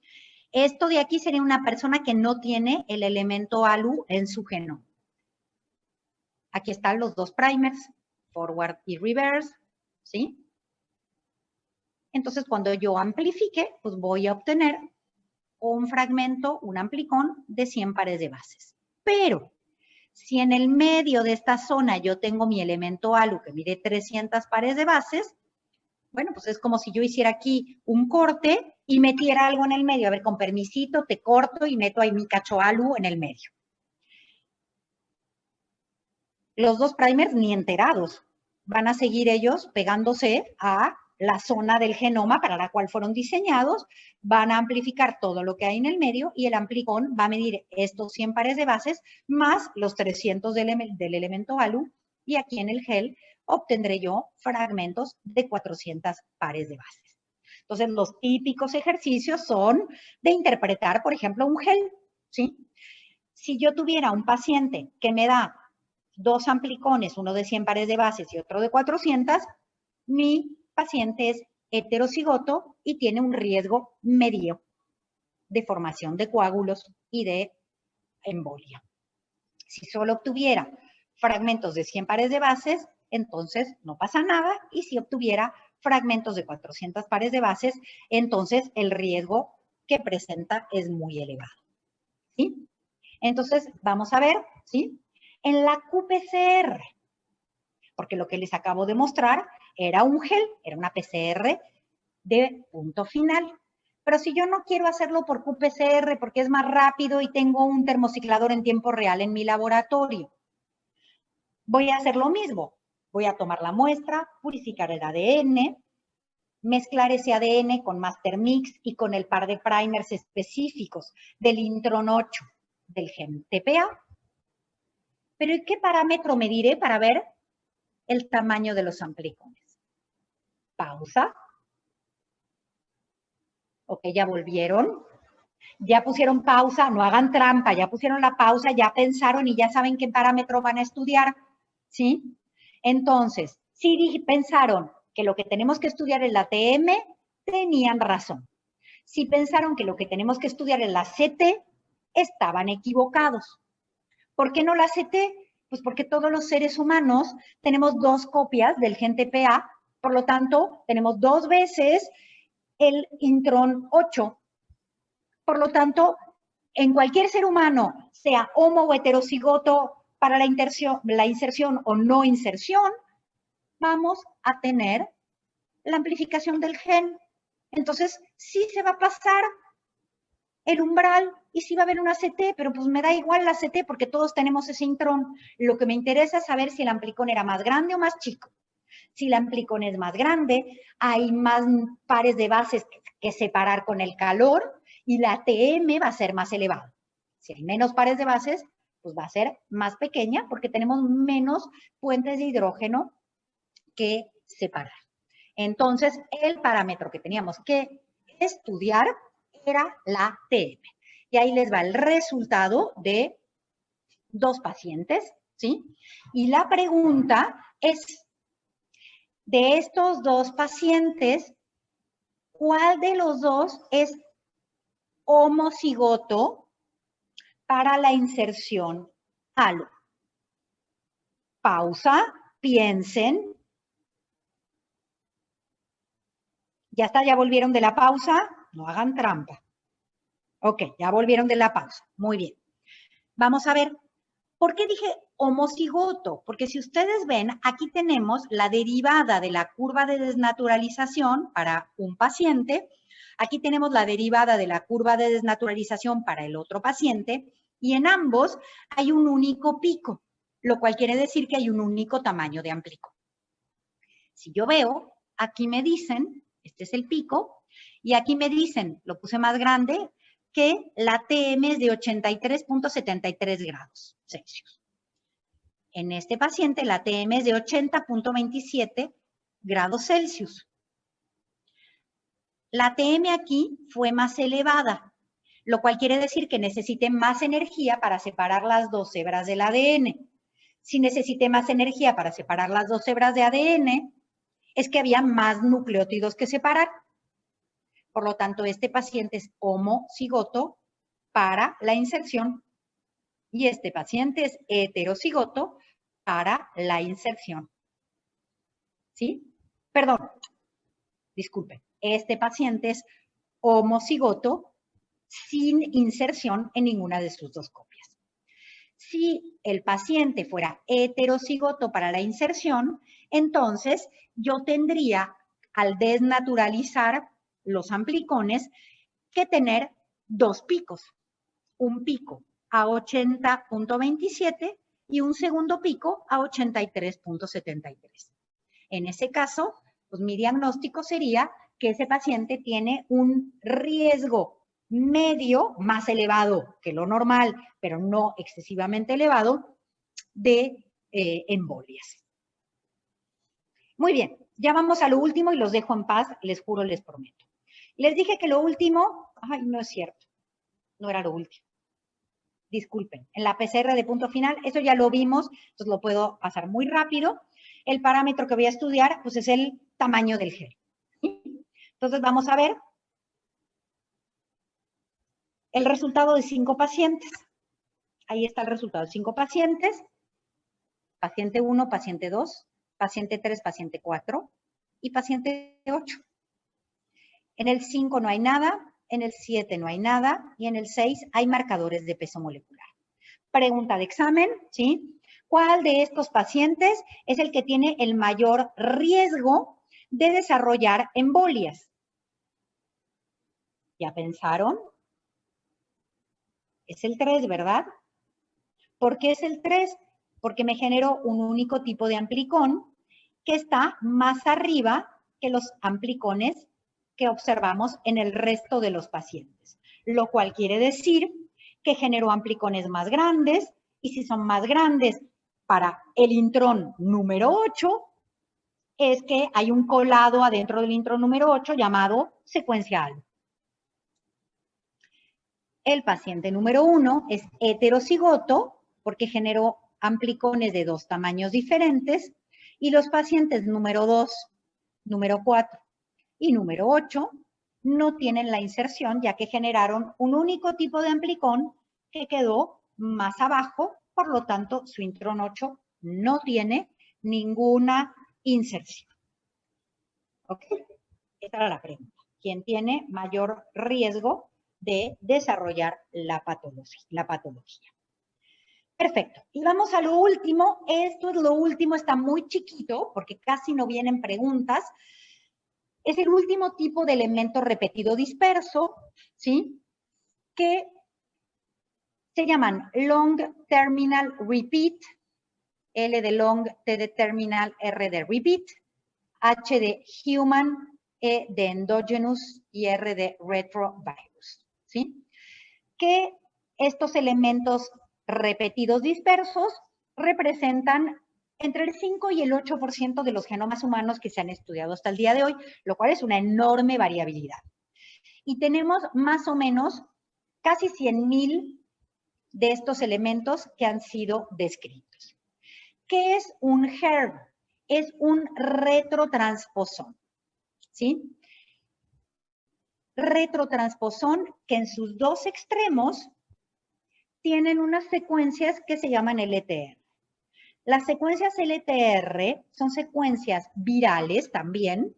Esto de aquí sería una persona que no tiene el elemento ALU en su genoma. Aquí están los dos primers, forward y reverse, ¿sí? Entonces, cuando yo amplifique, pues voy a obtener un fragmento, un amplicón de 100 pares de bases. Pero, si en el medio de esta zona yo tengo mi elemento ALU que mide 300 pares de bases, bueno, pues es como si yo hiciera aquí un corte y metiera algo en el medio. A ver, con permisito, te corto y meto ahí mi cacho ALU en el medio. Los dos primers ni enterados. Van a seguir ellos pegándose a la zona del genoma para la cual fueron diseñados, van a amplificar todo lo que hay en el medio y el amplicón va a medir estos 100 pares de bases más los 300 del elemento ALU y aquí en el gel obtendré yo fragmentos de 400 pares de bases. Entonces, los típicos ejercicios son de interpretar, por ejemplo, un gel, ¿sí? Si yo tuviera un paciente que me da dos amplicones, uno de 100 pares de bases y otro de 400, mi paciente es heterocigoto y tiene un riesgo medio de formación de coágulos y de embolia. Si solo obtuviera fragmentos de 100 pares de bases, entonces no pasa nada, y si obtuviera fragmentos de 400 pares de bases, entonces el riesgo que presenta es muy elevado. ¿Sí? Entonces, vamos a ver, ¿sí? En la qPCR, porque lo que les acabo de mostrar era un gel, era una PCR de punto final. Pero si yo no quiero hacerlo por qPCR porque es más rápido y tengo un termociclador en tiempo real en mi laboratorio, voy a hacer lo mismo. Voy a tomar la muestra, purificar el ADN, mezclar ese ADN con Master Mix y con el par de primers específicos del intron 8 del gen TPA. Pero ¿y qué parámetro mediré para ver el tamaño de los amplicones? Pausa. Ok, ya volvieron. Ya pusieron pausa, no hagan trampa, ya pusieron la pausa, ya pensaron y ya saben qué parámetro van a estudiar, ¿sí? Entonces, si pensaron que lo que tenemos que estudiar es la TM, tenían razón. Si pensaron que lo que tenemos que estudiar es la CT, estaban equivocados. ¿Por qué no la CT? Pues porque todos los seres humanos tenemos dos copias del gen TPA, por lo tanto, tenemos dos veces el intron 8. Por lo tanto, en cualquier ser humano, sea homo o heterocigoto para la inserción o no inserción, vamos a tener la amplificación del gen. Entonces, sí se va a pasar el umbral y si va a haber una CT, pero pues me da igual la CT porque todos tenemos ese intrón. Lo que me interesa es saber si el amplicón era más grande o más chico. Si el amplicón es más grande, hay más pares de bases que separar con el calor y la TM va a ser más elevada. Si hay menos pares de bases, pues va a ser más pequeña porque tenemos menos puentes de hidrógeno que separar. Entonces, el parámetro que teníamos que estudiar era la TM. Y ahí les va el resultado de 2 pacientes, ¿sí? Y la pregunta es, de estos 2 pacientes, ¿cuál de los dos es homocigoto para la inserción halo? Pausa, piensen. ¿Ya está? ¿Ya volvieron de la pausa? No hagan trampa. Ok, ya volvieron de la pausa. Muy bien. Vamos a ver, ¿por qué dije homocigoto? Porque si ustedes ven, aquí tenemos la derivada de la curva de desnaturalización para un paciente. Aquí tenemos la derivada de la curva de desnaturalización para el otro paciente. Y en ambos hay un único pico, lo cual quiere decir que hay un único tamaño de amplicón. Si yo veo, aquí me dicen, este es el pico, y aquí me dicen, lo puse más grande, que la TM es de 83.73 grados Celsius. En este paciente la TM es de 80.27 grados Celsius. La TM aquí fue más elevada, lo cual quiere decir que necesité más energía para separar las 2 hebras del ADN. Si necesité más energía para separar las 2 hebras de ADN, es que había más nucleótidos que separar. Por lo tanto, este paciente es homocigoto para la inserción y este paciente es heterocigoto para la inserción. ¿Sí? Perdón, disculpen. Este paciente es homocigoto sin inserción en ninguna de sus 2 copias. Si el paciente fuera heterocigoto para la inserción, entonces yo tendría, al desnaturalizar los amplicones, que tener 2 picos. Un pico a 80.27 y un segundo pico a 83.73. En ese caso, pues mi diagnóstico sería que ese paciente tiene un riesgo medio, más elevado que lo normal, pero no excesivamente elevado, de embolias. Muy bien, ya vamos a lo último y los dejo en paz, les juro, les prometo. Les dije que lo último, ay, no es cierto, no era lo último. Disculpen, en la PCR de punto final, eso ya lo vimos, entonces lo puedo pasar muy rápido. El parámetro que voy a estudiar, pues es el tamaño del gel. Entonces vamos a ver el resultado de 5 pacientes. Ahí está el resultado de 5 pacientes. Paciente 1, paciente 2, paciente 3, paciente 4 y paciente 8. En el 5 no hay nada, en el 7 no hay nada y en el 6 hay marcadores de peso molecular. Pregunta de examen, ¿sí? ¿Cuál de estos pacientes es el que tiene el mayor riesgo de desarrollar embolias? ¿Ya pensaron? Es el 3, ¿verdad? ¿Por qué es el 3? Porque me generó un único tipo de amplicón que está más arriba que los amplicones que observamos en el resto de los pacientes. Lo cual quiere decir que generó amplicones más grandes y si son más grandes para el intrón número 8, es que hay un colado adentro del intrón número 8 llamado secuencia alfa. El paciente número 1 es heterocigoto porque generó amplicones de 2 tamaños diferentes y los pacientes número 2, número 4 y número 8 no tienen la inserción ya que generaron un único tipo de amplicón que quedó más abajo, por lo tanto su intrón 8 no tiene ninguna inserción. ¿Ok? Esta era la pregunta. ¿Quién tiene mayor riesgo de desarrollar la patología? Perfecto. Y vamos a lo último. Esto es lo último, está muy chiquito porque casi no vienen preguntas. Es el último tipo de elemento repetido disperso, ¿sí? que se llaman long terminal repeat, L de long, T de terminal, R de repeat, H de human, E de endogenous y R de retrovirus, ¿sí? Que estos elementos repetidos dispersos representan entre el 5 y el 8% de los genomas humanos que se han estudiado hasta el día de hoy, lo cual es una enorme variabilidad. Y tenemos más o menos casi 100,000 de estos elementos que han sido descritos. ¿Qué es un HERV? Es un retrotransposón, ¿sí? Retrotransposón que en sus dos extremos tienen unas secuencias que se llaman LTR. Las secuencias LTR son secuencias virales también,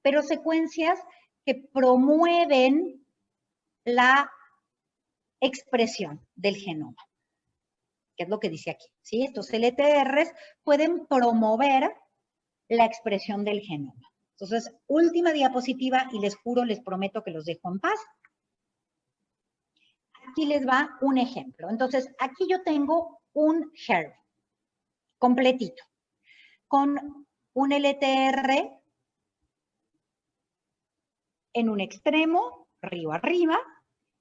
pero secuencias que promueven la expresión del genoma, que es lo que dice aquí, ¿sí? Estos LTRs pueden promover la expresión del genoma. Entonces, última diapositiva y les juro, les prometo que los dejo en paz. Aquí les va un ejemplo. Entonces, aquí yo tengo un HERV completito, con un LTR en un extremo, río arriba,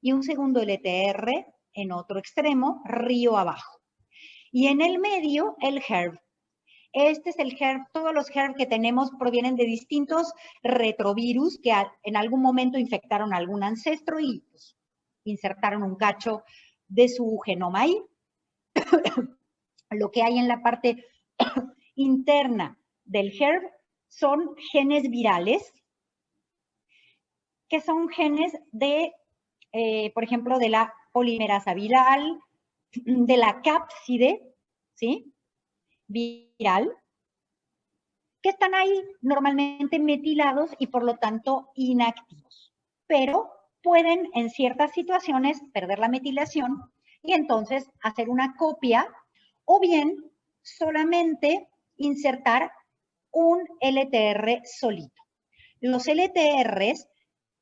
y un segundo LTR en otro extremo, río abajo. Y en el medio, el HERV. Este es el HERV, todos los HERV que tenemos provienen de distintos retrovirus que en algún momento infectaron a algún ancestro y pues, insertaron un cacho de su genoma ahí. Lo que hay en la parte interna del HERV son genes virales, que son genes de, por ejemplo, de la polimerasa viral, de la cápside, ¿sí? Viral, que están ahí normalmente metilados y por lo tanto inactivos. Pero pueden en ciertas situaciones perder la metilación y entonces hacer una copia o bien solamente insertar un LTR solito. Los LTRs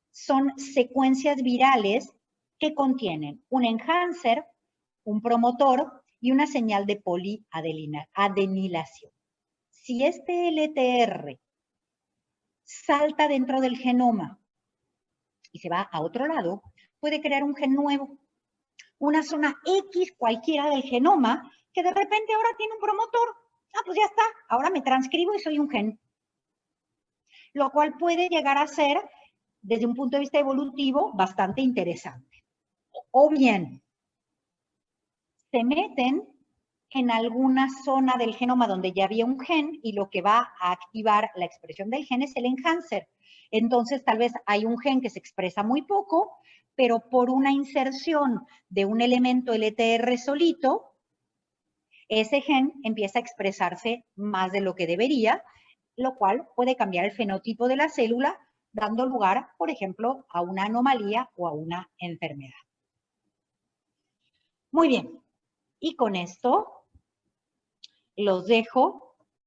son secuencias virales que contienen un enhancer, un promotor y una señal de poliadenilación. Si este LTR salta dentro del genoma y se va a otro lado, puede crear un gen nuevo, una zona X cualquiera del genoma que de repente ahora tiene un promotor. Ah, pues ya está, ahora me transcribo y soy un gen. Lo cual puede llegar a ser, desde un punto de vista evolutivo, bastante interesante. O bien, se meten en alguna zona del genoma donde ya había un gen y lo que va a activar la expresión del gen es el enhancer. Entonces, tal vez hay un gen que se expresa muy poco, pero por una inserción de un elemento LTR solito, ese gen empieza a expresarse más de lo que debería, lo cual puede cambiar el fenotipo de la célula, dando lugar, por ejemplo, a una anomalía o a una enfermedad. Muy bien. Y con esto los dejo